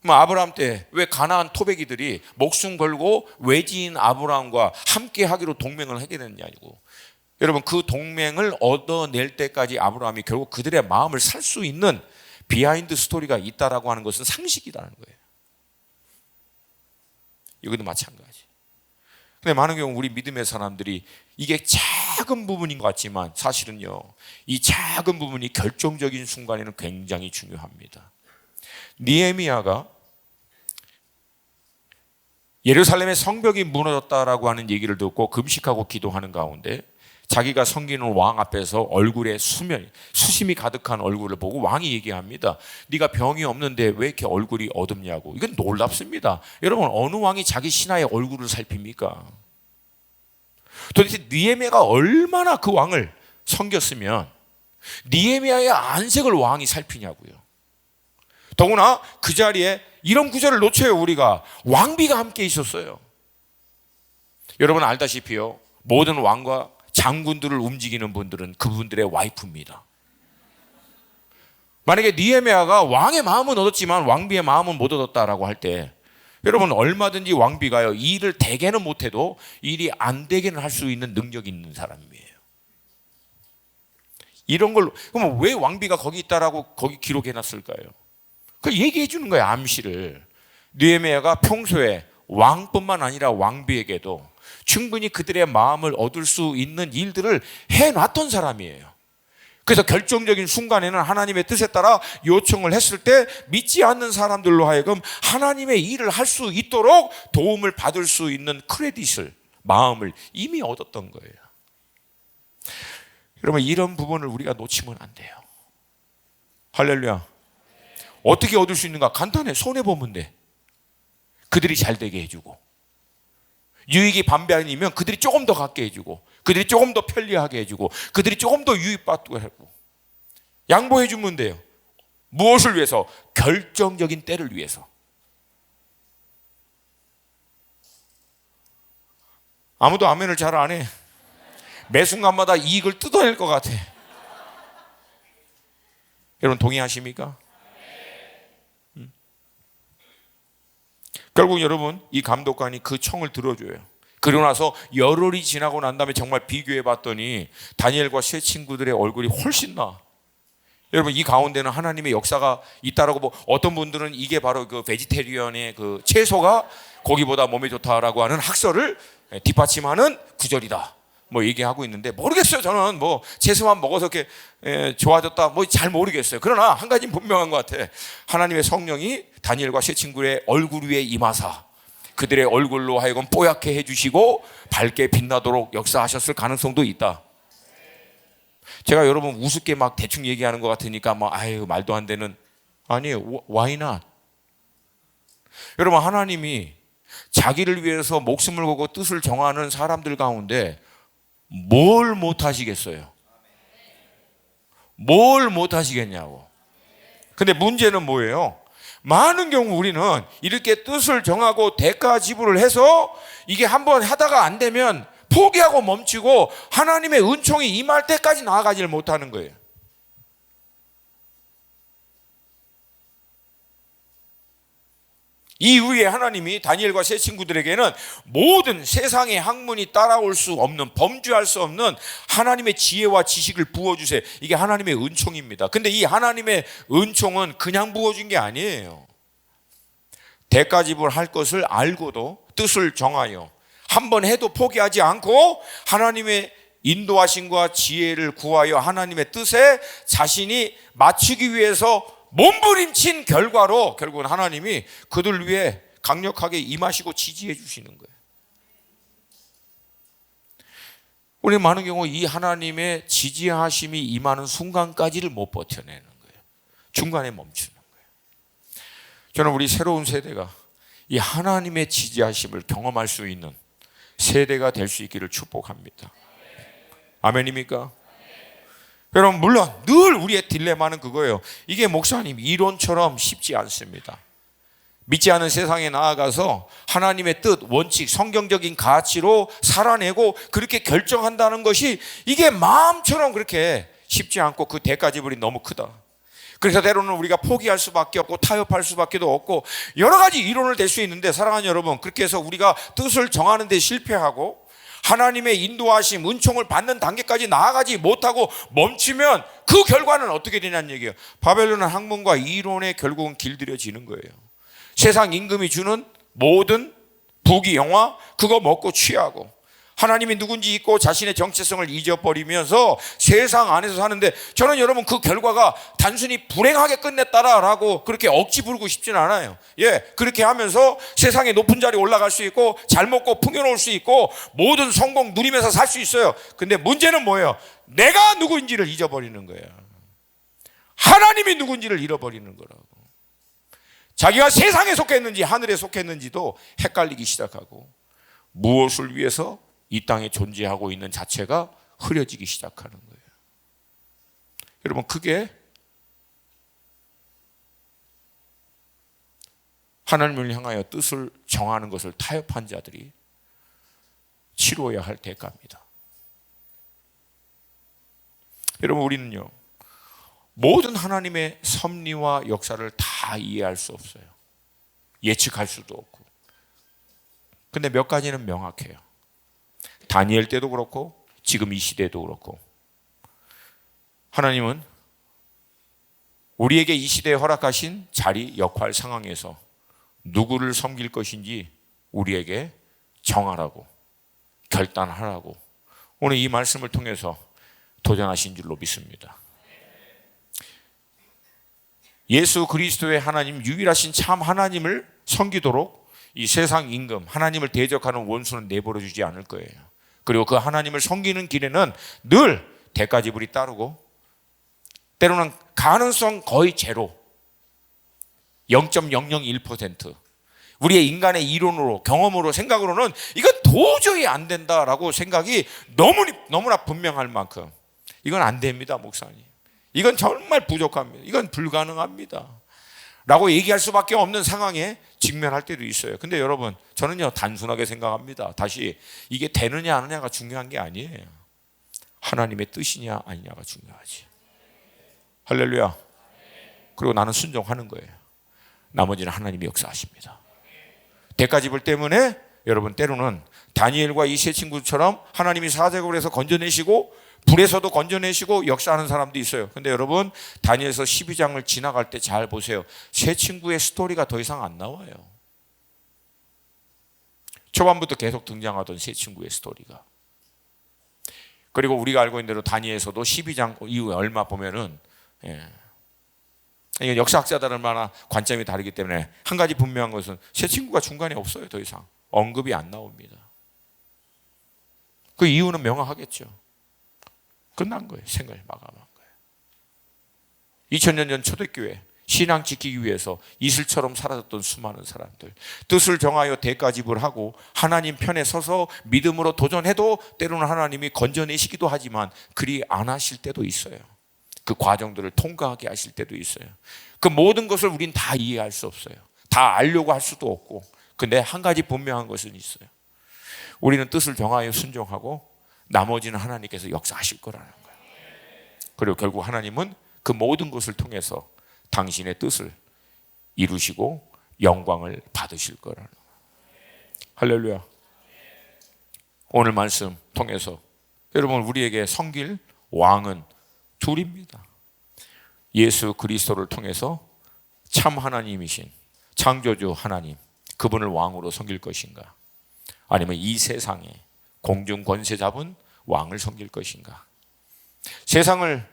그럼 아브라함 때 왜 가나안 토백이들이 목숨 걸고 외지인 아브라함과 함께 하기로 동맹을 하게 됐냐고. 여러분 그 동맹을 얻어낼 때까지 아브라함이 결국 그들의 마음을 살 수 있는 비하인드 스토리가 있다라고 하는 것은 상식이라는 거예요. 여기도 마찬가지. 근데 많은 경우 우리 믿음의 사람들이 이게 작은 부분인 것 같지만 사실은요, 이 작은 부분이 결정적인 순간에는 굉장히 중요합니다. 느헤미야가 예루살렘의 성벽이 무너졌다라고 하는 얘기를 듣고 금식하고 기도하는 가운데 자기가 섬기는 왕 앞에서 얼굴에 수심이 가득한 얼굴을 보고 왕이 얘기합니다. 네가 병이 없는데 왜 이렇게 얼굴이 어둡냐고. 이건 놀랍습니다. 여러분 어느 왕이 자기 신하의 얼굴을 살핍니까? 도대체 느헤미야가 얼마나 그 왕을 섬겼으면 느헤미야의 안색을 왕이 살피냐고요. 더구나 그 자리에 이런 구절을 놓쳐요. 우리가 왕비가 함께 있었어요. 여러분 알다시피요, 모든 왕과 장군들을 움직이는 분들은 그분들의 와이프입니다. 만약에 느헤미야가 왕의 마음은 얻었지만 왕비의 마음은 못 얻었다라고 할 때, 여러분 얼마든지 왕비가요 일을 되게는 못해도 일이 안 되게는 할 수 있는 능력이 있는 사람이에요. 이런 걸로 그러면 왜 왕비가 거기 있다라고 거기 기록해놨을까요? 그 얘기해 주는 거예요. 암시를. 느헤미야가 평소에 왕뿐만 아니라 왕비에게도 충분히 그들의 마음을 얻을 수 있는 일들을 해놨던 사람이에요. 그래서 결정적인 순간에는 하나님의 뜻에 따라 요청을 했을 때 믿지 않는 사람들로 하여금 하나님의 일을 할 수 있도록 도움을 받을 수 있는 크레딧을, 마음을 이미 얻었던 거예요. 여러분 이런 부분을 우리가 놓치면 안 돼요. 할렐루야. 어떻게 얻을 수 있는가? 간단해. 손해보면 돼. 그들이 잘 되게 해주고, 유익이 반반이면 그들이 조금 더 갖게 해주고, 그들이 조금 더 편리하게 해주고, 그들이 조금 더 유익받게 하고, 양보해주면 돼요. 무엇을 위해서? 결정적인 때를 위해서. 아무도 아멘을 잘 안 해. 매 순간마다 이익을 뜯어낼 것 같아. 여러분 동의하십니까? 결국 여러분 이 감독관이 그 청을 들어줘요. 그러고 나서 열흘이 지나고 난 다음에 정말 비교해 봤더니 다니엘과 세 친구들의 얼굴이 훨씬 나. 여러분 이 가운데는 하나님의 역사가 있다라고, 뭐 어떤 분들은 이게 바로 그 베지테리언의 그 채소가 고기보다 몸에 좋다라고 하는 학설을 뒷받침하는 구절이다, 뭐 얘기하고 있는데, 모르겠어요. 저는 뭐 채소만 먹어서 이렇게 좋아졌다 뭐 잘 모르겠어요. 그러나 한 가지는 분명한 것 같아. 하나님의 성령이 다니엘과 세 친구의 얼굴 위에 임하사 그들의 얼굴로 하여금 뽀얗게 해주시고 밝게 빛나도록 역사하셨을 가능성도 있다. 제가 여러분 우습게 막 대충 얘기하는 것 같으니까 막 아유 말도 안 되는, 아니에요. Why not? 여러분 하나님이 자기를 위해서 목숨을 걸고 뜻을 정하는 사람들 가운데 뭘 못하시겠어요? 뭘 못하시겠냐고. 근데 문제는 뭐예요? 많은 경우 우리는 이렇게 뜻을 정하고 대가 지불을 해서 이게 한번 하다가 안 되면 포기하고 멈추고 하나님의 은총이 임할 때까지 나아가지를 못하는 거예요. 이후에 하나님이 다니엘과 세 친구들에게는 모든 세상의 학문이 따라올 수 없는, 범주할 수 없는 하나님의 지혜와 지식을 부어주세요. 이게 하나님의 은총입니다. 근데 이 하나님의 은총은 그냥 부어준 게 아니에요. 대가 지불할 것을 알고도 뜻을 정하여 한 번 해도 포기하지 않고 하나님의 인도하심과 지혜를 구하여 하나님의 뜻에 자신이 맞추기 위해서 몸부림친 결과로 결국은 하나님이 그들 위해 강력하게 임하시고 지지해 주시는 거예요. 우리 많은 경우 이 하나님의 지지하심이 임하는 순간까지를 못 버텨내는 거예요. 중간에 멈추는 거예요. 저는 우리 새로운 세대가 이 하나님의 지지하심을 경험할 수 있는 세대가 될 수 있기를 축복합니다. 아멘입니까? 여러분 물론 늘 우리의 딜레마는 그거예요. 이게 목사님 이론처럼 쉽지 않습니다. 믿지 않은 세상에 나아가서 하나님의 뜻, 원칙, 성경적인 가치로 살아내고 그렇게 결정한다는 것이 이게 마음처럼 그렇게 쉽지 않고 그 대가 지불이 너무 크다. 그래서 때로는 우리가 포기할 수밖에 없고 타협할 수밖에 없고 여러 가지 이론을 댈 수 있는데, 사랑하는 여러분, 그렇게 해서 우리가 뜻을 정하는 데 실패하고 하나님의 인도하심, 은총을 받는 단계까지 나아가지 못하고 멈추면 그 결과는 어떻게 되냐는 얘기예요. 바벨론은 학문과 이론에 결국은 길들여지는 거예요. 세상 임금이 주는 모든 부귀 영화 그거 먹고 취하고 하나님이 누군지 잊고 자신의 정체성을 잊어버리면서 세상 안에서 사는데, 저는 여러분 그 결과가 단순히 불행하게 끝냈다라고 그렇게 억지 부르고 싶지는 않아요. 예, 그렇게 하면서 세상의 높은 자리에 올라갈 수 있고 잘 먹고 풍요로울 수 있고 모든 성공 누리면서 살 수 있어요. 근데 문제는 뭐예요? 내가 누구인지를 잊어버리는 거예요. 하나님이 누군지를 잃어버리는 거라고. 자기가 세상에 속했는지 하늘에 속했는지도 헷갈리기 시작하고 무엇을 위해서 이 땅에 존재하고 있는 자체가 흐려지기 시작하는 거예요. 여러분 그게 하나님을 향하여 뜻을 정하는 것을 타협한 자들이 치러야 할 대가입니다. 여러분 우리는요 모든 하나님의 섭리와 역사를 다 이해할 수 없어요. 예측할 수도 없고. 근데 몇 가지는 명확해요. 다니엘 때도 그렇고 지금 이 시대도 그렇고, 하나님은 우리에게 이 시대에 허락하신 자리, 역할, 상황에서 누구를 섬길 것인지 우리에게 정하라고, 결단하라고 오늘 이 말씀을 통해서 도전하신 줄로 믿습니다. 예수 그리스도의 하나님, 유일하신 참 하나님을 섬기도록 이 세상 임금, 하나님을 대적하는 원수는 내버려 주지 않을 거예요. 그리고 그 하나님을 섬기는 길에는 늘 대가지불이 따르고, 때로는 가능성 거의 제로, 0.001%, 우리의 인간의 이론으로, 경험으로, 생각으로는 이건 도저히 안 된다라고 생각이 너무나 분명할 만큼 이건 안 됩니다, 목사님. 이건 정말 부족합니다. 이건 불가능합니다 라고 얘기할 수밖에 없는 상황에 직면할 때도 있어요. 근데 여러분, 저는요 단순하게 생각합니다. 다시, 이게 되느냐 안 하느냐가 중요한 게 아니에요. 하나님의 뜻이냐 아니냐가 중요하지. 할렐루야. 그리고 나는 순종하는 거예요. 나머지는 하나님이 역사하십니다. 대가지불 때문에 여러분, 때로는 다니엘과 이 세 친구처럼 하나님이 사제국을 해서 건져내시고 불에서도 건져내시고 역사하는 사람도 있어요. 근데 여러분, 다니엘서 12장을 지나갈 때 잘 보세요. 세 친구의 스토리가 더 이상 안 나와요. 초반부터 계속 등장하던 세 친구의 스토리가. 그리고 우리가 알고 있는 대로 다니엘서도 12장 이후에 얼마 보면은, 이건 역사학자들마다 관점이 다르기 때문에 한 가지 분명한 것은 세 친구가 중간에 없어요. 더 이상 언급이 안 나옵니다. 그 이유는 명확하겠죠. 끝난 거예요. 생을 마감한 거예요. 2000년 전 초대교회 신앙 지키기 위해서 이슬처럼 사라졌던 수많은 사람들, 뜻을 정하여 대가집을하고 하나님 편에 서서 믿음으로 도전해도 때로는 하나님이 건져내시기도 하지만 그리 안 하실 때도 있어요. 그 과정들을 통과하게 하실 때도 있어요. 그 모든 것을 우린 다 이해할 수 없어요. 다 알려고 할 수도 없고. 근데 한 가지 분명한 것은 있어요. 우리는 뜻을 정하여 순종하고 나머지는 하나님께서 역사하실 거라는 거예요. 그리고 결국 하나님은 그 모든 것을 통해서 당신의 뜻을 이루시고 영광을 받으실 거라는 거예요. 할렐루야. 오늘 말씀 통해서 여러분, 우리에게 섬길 왕은 둘입니다. 예수 그리스도를 통해서 참 하나님이신 창조주 하나님, 그분을 왕으로 섬길 것인가, 아니면 이 세상에 공중 권세 잡은 왕을 섬길 것인가. 세상을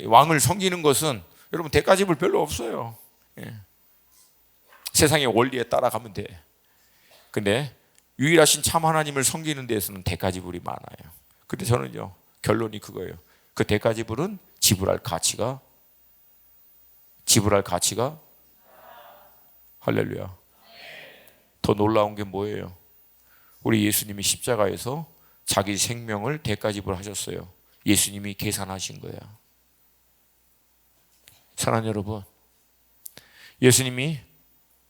왕을 섬기는 것은 여러분 대가집을 별로 없어요. 세상의 원리에 따라가면 돼. 근데 유일하신 참 하나님을 섬기는 데에서는 대가지불이 많아요. 근데 저는요, 결론이 그거예요. 그 대가지불은 지불할 가치가 할렐루야. 더 놀라운 게 뭐예요? 우리 예수님이 십자가에서 자기 생명을 대가지불하셨어요. 예수님이 계산하신 거야. 사랑하는 여러분, 예수님이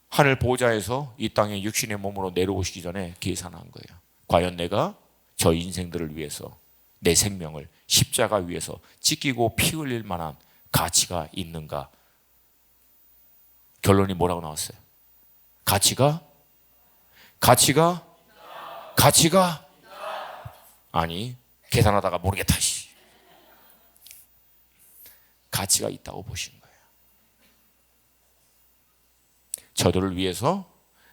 하늘 보좌에서 이 땅에 육신의 몸으로 내려오시기 전에 계산한 거예요. 과연 내가 저 인생들을 위해서 내 생명을 십자가 위에서 찢기고 피 흘릴 만한 가치가 있는가? 결론이 뭐라고 나왔어요? 가치가 아니, 계산하다가 모르겠다. 가치가 있다고 보신 거예요. 저들을 위해서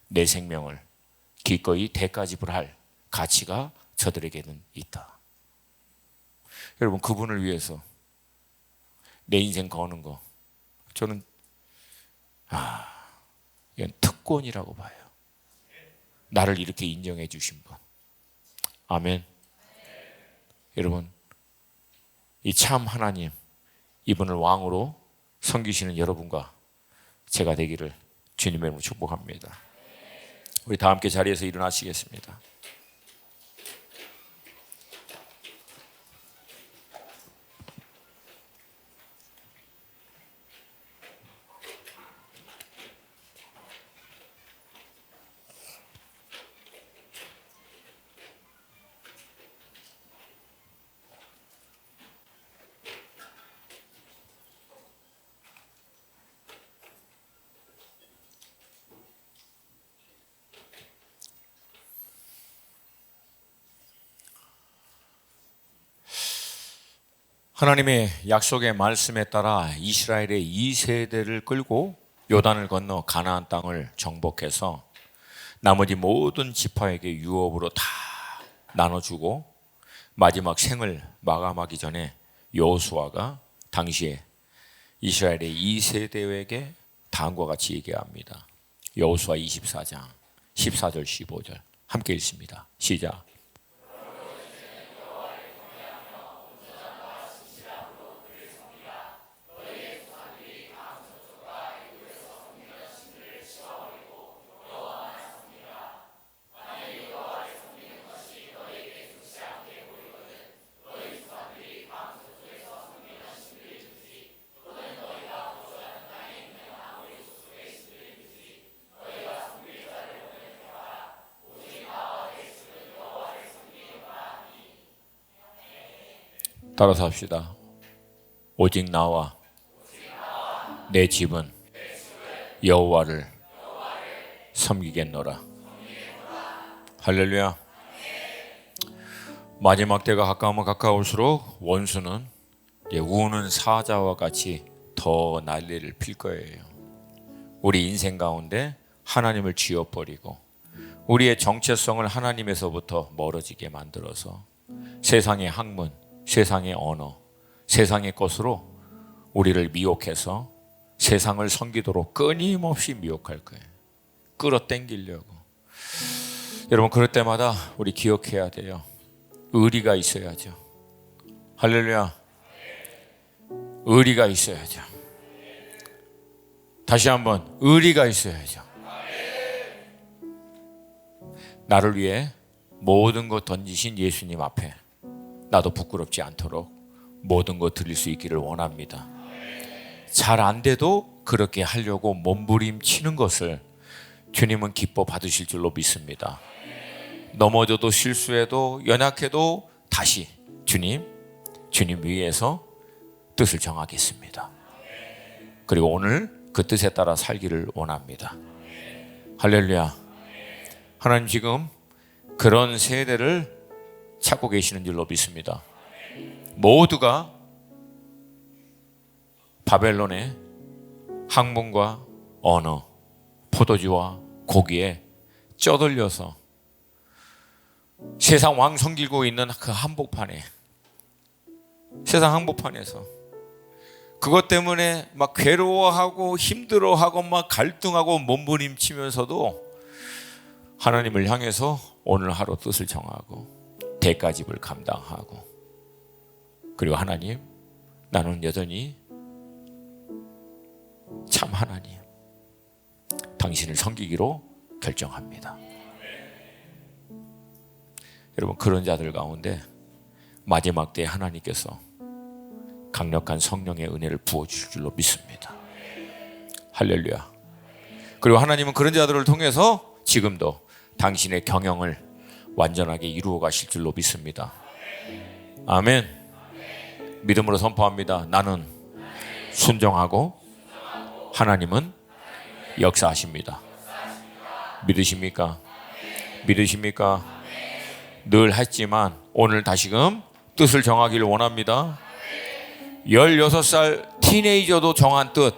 내 생명을 기꺼이 대가지불할 가치가 저들에게는 있다. 여러분, 그분을 위해서 내 인생 거는 거, 저는 이건 특권이라고 봐요. 나를 이렇게 인정해 주신 분. 아멘. 여러분, 이 참 하나님, 이분을 왕으로 섬기시는 여러분과 제가 되기를 주님의 이름으로 축복합니다. 우리 다 함께 자리에서 일어나시겠습니다. 하나님의 약속의 말씀에 따라 이스라엘의 2세대를 끌고 요단을 건너 가나안 땅을 정복해서 나머지 모든 지파에게 유업으로 다 나눠주고 마지막 생을 마감하기 전에 여호수아가 당시에 이스라엘의 2세대에게 다음과 같이 얘기합니다. 여호수아 24장 14절 15절 함께 읽습니다. 시작. 따라서 합시다. 오직 나와 내 집은 여호와를 섬기겠노라. 할렐루야. 마지막 때가 가까우면 가까울수록 원수는 이제 우는 사자와 같이 더 난리를 필 거예요. 우리 인생 가운데 하나님을 지워버리고 우리의 정체성을 하나님에서부터 멀어지게 만들어서 세상의 학문, 세상의 언어, 세상의 것으로 우리를 미혹해서 세상을 섬기도록 끊임없이 미혹할 거예요. 끌어당기려고. 여러분 그럴 때마다 우리 기억해야 돼요. 의리가 있어야죠. 할렐루야. 의리가 있어야죠. 다시 한번 의리가 있어야죠. 나를 위해 모든 것 던지신 예수님 앞에 나도 부끄럽지 않도록 모든 것 드릴 수 있기를 원합니다. 잘 안 돼도 그렇게 하려고 몸부림치는 것을 주님은 기뻐 받으실 줄로 믿습니다. 넘어져도 실수해도 연약해도 다시 주님 위해서 뜻을 정하겠습니다. 그리고 오늘 그 뜻에 따라 살기를 원합니다. 할렐루야. 하나님 지금 그런 세대를 찾고 계시는 줄로 믿습니다. 모두가 바벨론의 학문과 언어, 포도주와 고기에 쪄들려서 세상 왕 섬기고 있는 그 한복판에, 세상 한복판에서 그것 때문에 막 괴로워하고 힘들어하고 막 갈등하고 몸부림치면서도 하나님을 향해서 오늘 하루 뜻을 정하고 대가집을 감당하고, 그리고 하나님, 나는 여전히 참 하나님 당신을 섬기기로 결정합니다. 여러분 그런 자들 가운데 마지막 때에 하나님께서 강력한 성령의 은혜를 부어주실 줄로 믿습니다. 할렐루야. 그리고 하나님은 그런 자들을 통해서 지금도 당신의 경영을 완전하게 이루어 가실 줄로 믿습니다. 아멘. 믿음으로 선포합니다. 나는 순종하고 하나님은 역사하십니다. 믿으십니까? 믿으십니까? 늘 했지만 오늘 다시금 뜻을 정하기를 원합니다. 16살 티네이저도 정한 뜻,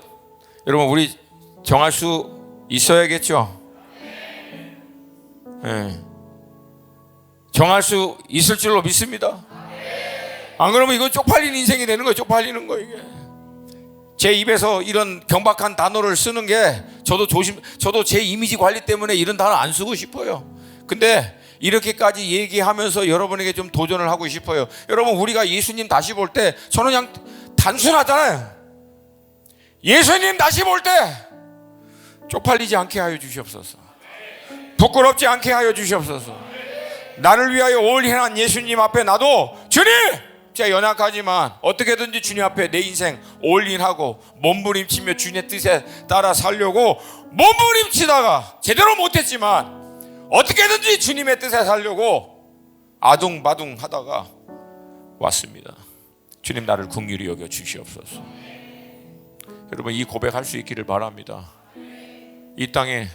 여러분 우리 정할 수 있어야겠죠? 네. 정할 수 있을 줄로 믿습니다. 안 그러면 이건 쪽팔린 인생이 되는 거예요. 쪽팔리는 거예요 이게. 제 입에서 이런 경박한 단어를 쓰는 게 저도 제 이미지 관리 때문에 이런 단어 안 쓰고 싶어요. 근데 이렇게까지 얘기하면서 여러분에게 좀 도전을 하고 싶어요. 여러분 우리가 예수님 다시 볼 때 저는 그냥 단순하잖아요. 예수님 다시 볼 때 쪽팔리지 않게 하여 주시옵소서. 부끄럽지 않게 하여 주시옵소서. 나를 위하여 올인한 예수님 앞에 나도 주님, 제가 연약하지만 어떻게든지 주님 앞에 내 인생 올인하고 몸부림치며 주님의 뜻에 따라 살려고 몸부림치다가 제대로 못했지만 어떻게든지 주님의 뜻에 살려고 아둥바둥 하다가 왔습니다. 주님 나를 긍휼히 여겨 주시옵소서. 여러분 이 고백할 수 있기를 바랍니다. 이 땅에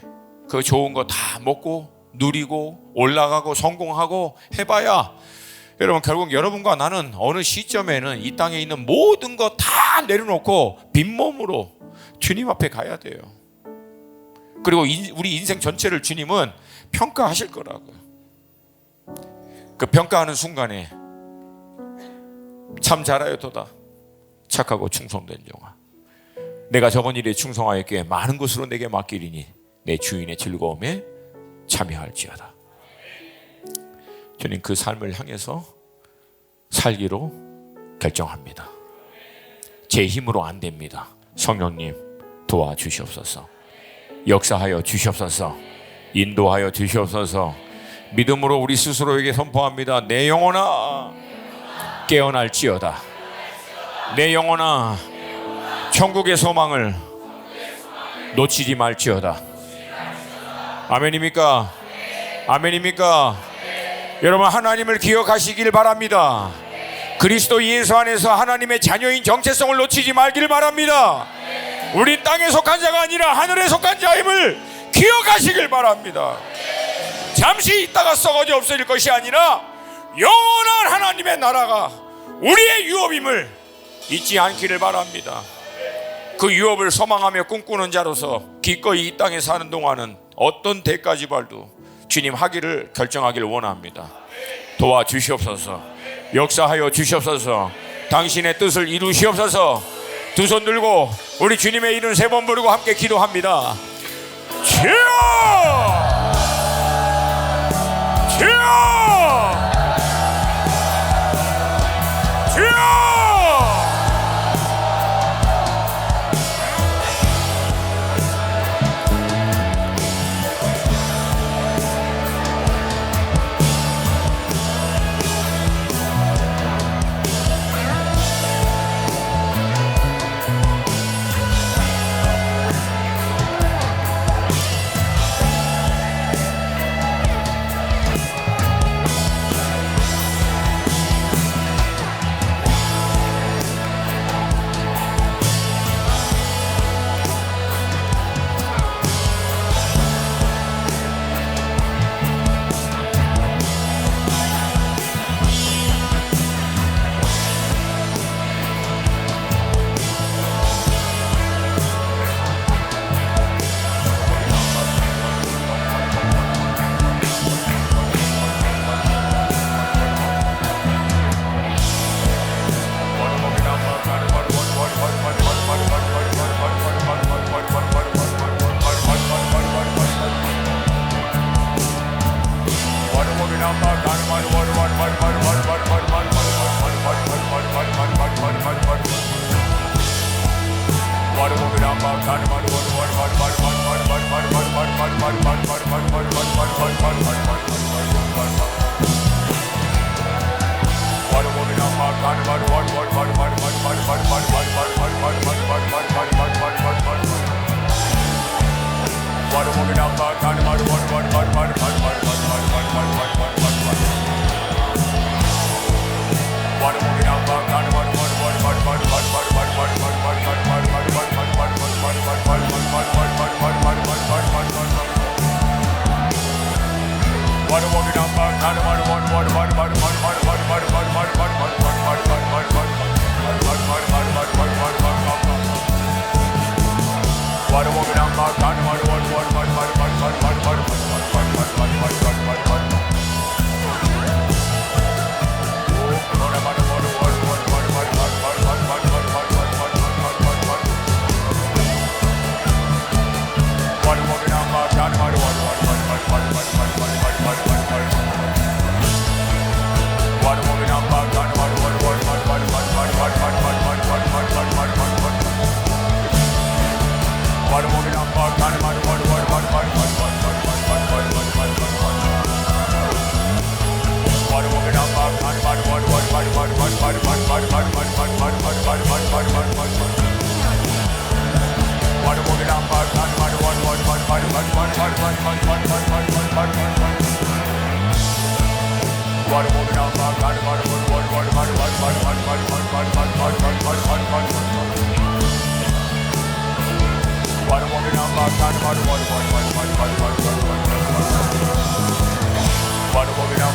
그 좋은 거 다 먹고 누리고 올라가고 성공하고 해봐야 여러분, 결국 여러분과 나는 어느 시점에는 이 땅에 있는 모든 거 다 내려놓고 빈몸으로 주님 앞에 가야 돼요. 그리고 우리 인생 전체를 주님은 평가하실 거라고요. 그 평가하는 순간에 참 잘하였도다 착하고 충성된 종아, 내가 적은 일에 충성하였기에 많은 것으로 내게 맡기리니 내 주인의 즐거움에 참여할지어다. 주님 그 삶을 향해서 살기로 결정합니다. 제 힘으로 안 됩니다. 성령님 도와주시옵소서. 역사하여 주시옵소서. 인도하여 주시옵소서. 믿음으로 우리 스스로에게 선포합니다. 내 영혼아 깨어날지어다. 내 영혼아 천국의 소망을 놓치지 말지어다. 아멘입니까? 아멘입니까? 여러분, 하나님을 기억하시길 바랍니다. 그리스도 예수 안에서 하나님의 자녀인 정체성을 놓치지 말기를 바랍니다. 우리 땅에 속한 자가 아니라 하늘에 속한 자임을 기억하시길 바랍니다. 잠시 있다가 썩어져 없어질 것이 아니라 영원한 하나님의 나라가 우리의 유업임을 잊지 않기를 바랍니다. 그 유업을 소망하며 꿈꾸는 자로서 기꺼이 이 땅에 사는 동안은 어떤 대가 지발도 주님 하기를 결정하기를 원합니다. 도와주시옵소서. 역사하여 주시옵소서. 당신의 뜻을 이루시옵소서. 두 손 들고 우리 주님의 이름 3번 부르고 함께 기도합니다. 주여! 주여! 주여!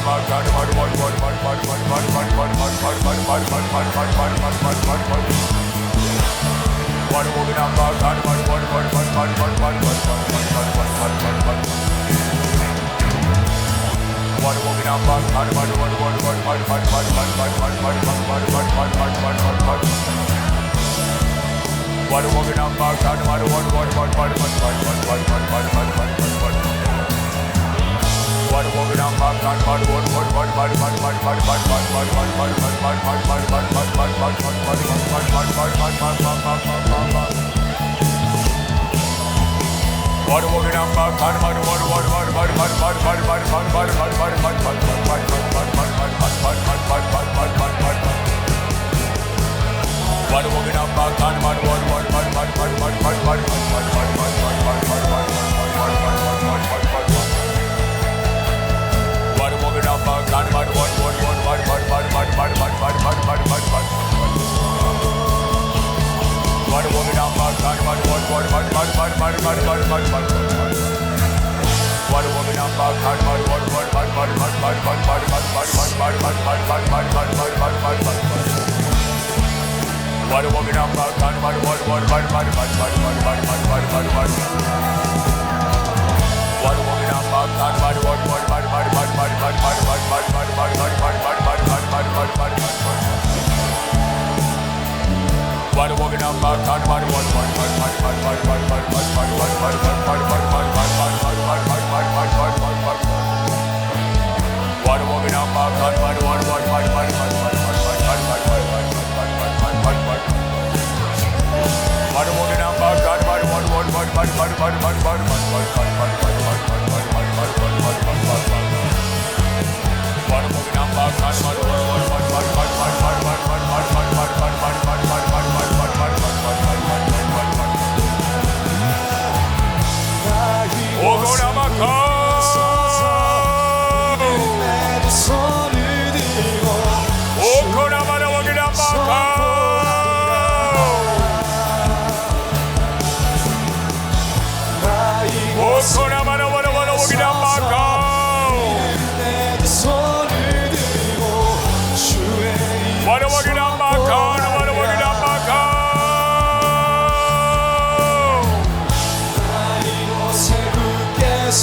What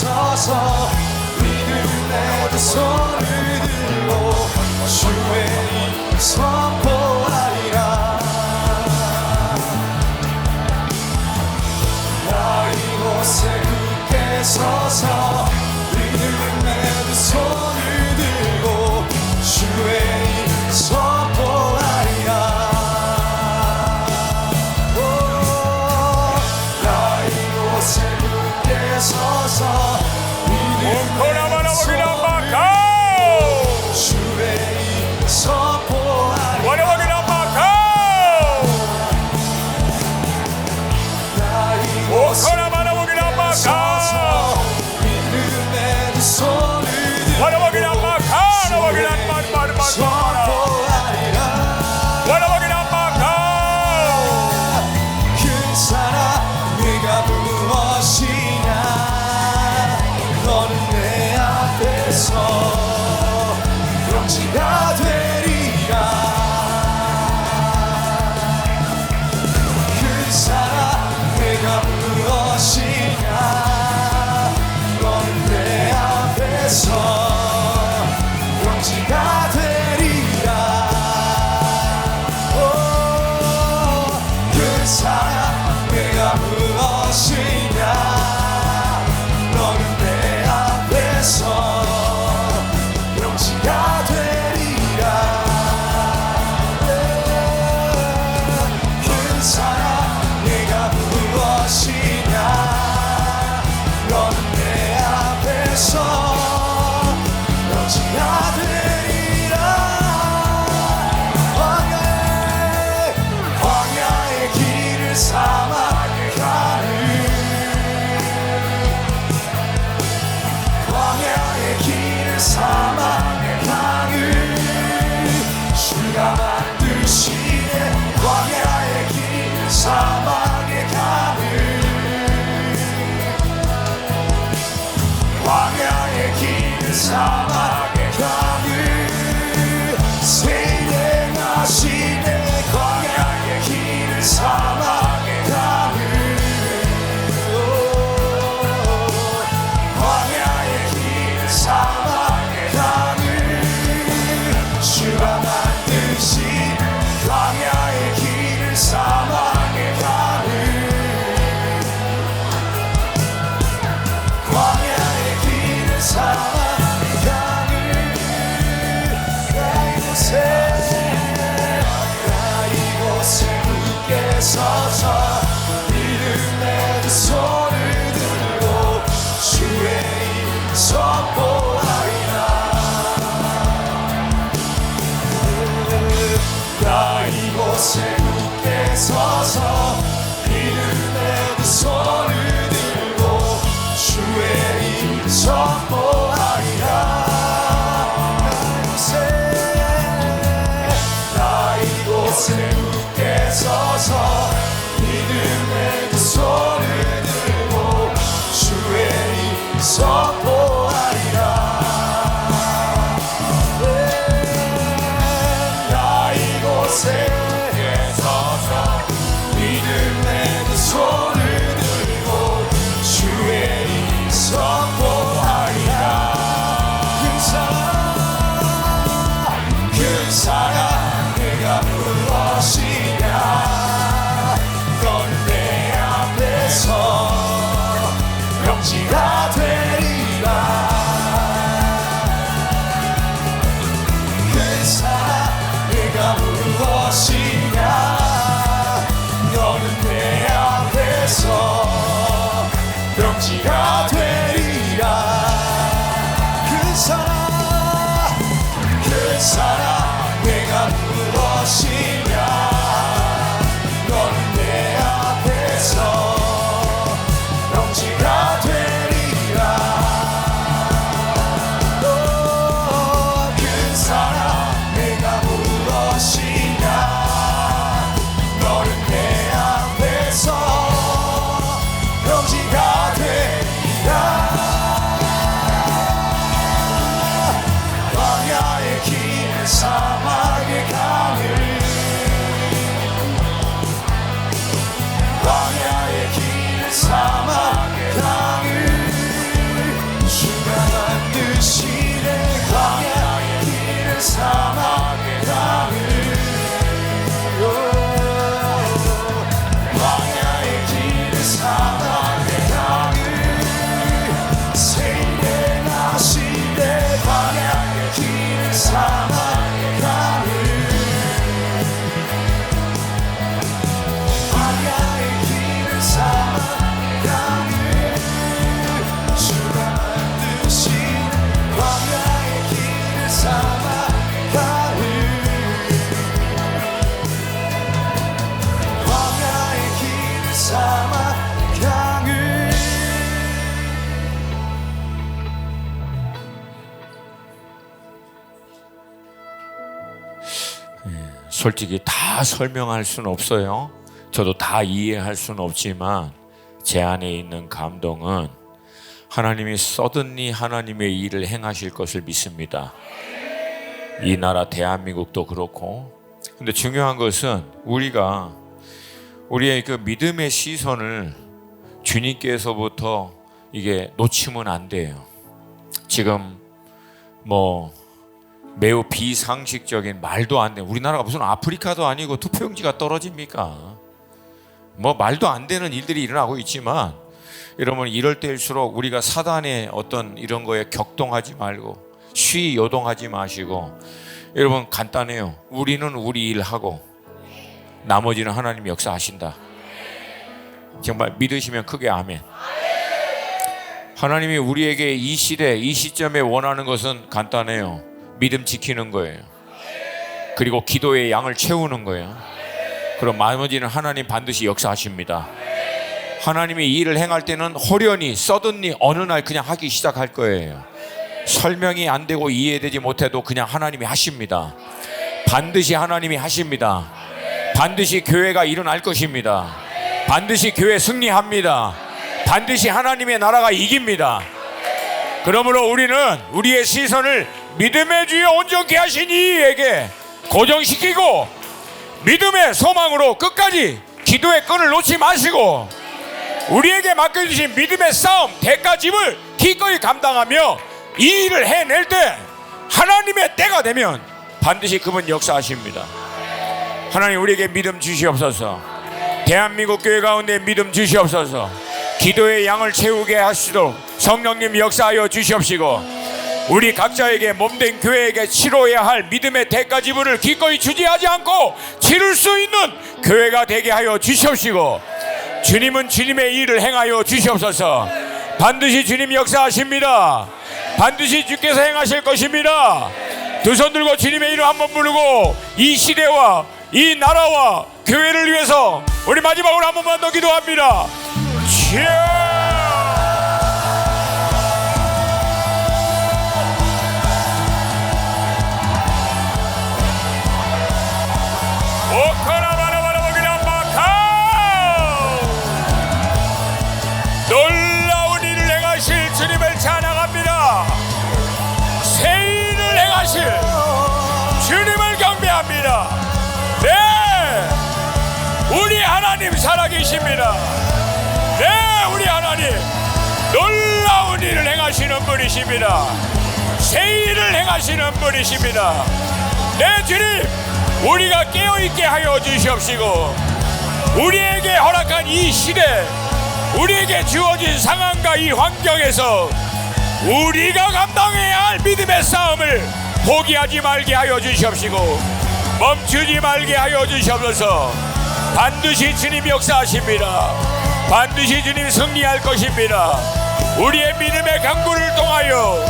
서서 믿음의 두 손을 들고 주의 이름 선포하리라. 나 이곳에 굳게 서서 믿음의 두 손을 들고 주의 이름 선포하리라. 나 이곳에 굳게 서서 그 사랑 네가 무엇이냐 너는 내 앞에서 명지가 되리라. 그 사랑 내가 무엇이냐 너는 내 앞에서 명지가 되리라. 그 사랑 내가 무엇이냐 너는 내 앞에서 명지가 되리라. 그 사랑 내가 무엇이냐 너는 내 앞에서 명지가 되리라. 광야의 길을 사막에 가는 광야의 길을 사막에 가는 주가 만드시네. 광야의 길을 사막에 가는 광야의 길을 사막에 가는 믿음의 두 손을 들고 주의 이름 선포하리라. 나 이곳에 굳게 서서 믿음의 두 손을 들고 주의 이름 선포하리라. 나 이곳에 굳게 서서 믿음의 두 손을 들고 주의 이름 선포하리라. 나 이곳에 서서 믿음의 두 손을 들고 주의 이름 선포하리라. 그 사랑 내가 무엇이냐. 넌 내 앞에서 명지가 되리라. 그 사랑 내가 무엇이냐. 너는 내 앞에서 명지가 되리라. 그 사랑 내가 무엇이냐. 너는 내 앞에서 명지가 되리라. 그 사랑 내가 무엇이냐. 너는 내 앞에서 명지가 되리라. 광야의 길 사막의 강을 광야의 길 사막의 강을 주가 만드시네. 광야의 길 사막의 강을 광야의 길 사막의 강을 세일행하시네. 광야의 길 사막의 강을 광야의 길 사막의 강을 주가 만드신 광야의 길 사막의 강을 광야의 길 사막의 강을. 솔직히 다 설명할 수는 없어요. 저도 다 이해할 수는 없지만 제 안에 있는 감동은 하나님이 서든리 하나님의 일을 행하실 것을 믿습니다. 이 나라 대한민국도 그렇고. 근데 중요한 것은 우리의 그 믿음의 시선을 주님께서부터 이게 놓치면 안 돼요. 지금 매우 비상식적인 말도 안 되는, 우리나라가 무슨 아프리카도 아니고 투표용지가 떨어집니까? 말도 안 되는 일들이 일어나고 있지만, 여러분 이럴 때일수록 우리가 사단의 어떤 이런 거에 격동하지 말고 쉬이 요동하지 마시고, 여러분 간단해요. 우리는 우리 일 하고 나머지는 하나님 역사하신다. 정말 믿으시면 크게 아멘. 하나님이 우리에게 이 시대 이 시점에 원하는 것은 간단해요. 믿음 지키는 거예요. 그리고 기도의 양을 채우는 거예요. 그럼 나머지는 하나님 반드시 역사하십니다. 하나님이 이 일을 행할 때는 호련히 서든리 어느 날 그냥 하기 시작할 거예요. 설명이 안 되고 이해되지 못해도 그냥 하나님이 하십니다. 반드시 하나님이 하십니다. 반드시 교회가 일어날 것입니다. 반드시 교회 승리합니다. 반드시 하나님의 나라가 이깁니다. 그러므로 우리는 우리의 시선을 믿음의 주에 온전케 하신 이에게 고정시키고 믿음의 소망으로 끝까지 기도의 끈을 놓지 마시고 우리에게 맡겨주신 믿음의 싸움 대가짐을 기꺼이 감당하며 이 일을 해낼 때 하나님의 때가 되면 반드시 그분 역사하십니다. 하나님 우리에게 믿음 주시옵소서. 대한민국 교회 가운데 믿음 주시옵소서. 기도의 양을 채우게 하시도록 성령님 역사하여 주시옵시고 우리 각자에게 몸된 교회에게 치러야 할 믿음의 대가지분을 기꺼이 주지하지 않고 치를 수 있는 교회가 되게 하여 주시옵시고 주님은 주님의 일을 행하여 주시옵소서. 반드시 주님 역사하십니다. 반드시 주께서 행하실 것입니다. 두 손 들고 주님의 이름 한번 부르고 이 시대와 이 나라와 교회를 위해서 우리 마지막으로 한 번만 더 기도합니다. 놀라운 일을 행하실 주님을 찬양합니다. 새 일을 행하실 주님을 경배합니다. 네, 우리 하나님 살아계십니다. 네, 우리 하나님 놀라운 일을 행하시는 분이십니다. 새 일을 행하시는 분이십니다. 네, 주님, 우리가 깨어있게 하여 주시옵시고 우리에게 허락한 이 시대, 우리에게 주어진 상황과 이 환경에서 우리가 감당해야 할 믿음의 싸움을 포기하지 말게 하여 주시옵시고 멈추지 말게 하여 주시옵소서. 반드시 주님 역사하십니다. 반드시 주님 승리할 것입니다. 우리의 믿음의 강구를 통하여,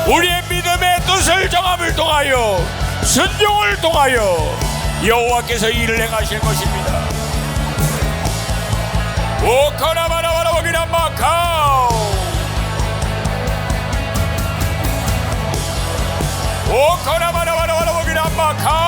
우리의 믿음의 뜻을 정함을 통하여, 순종을 통하여 여호와께서 일을 행하실 것입니다. 오카나바라바라보기나마카오 오카나바라바라보기나마카오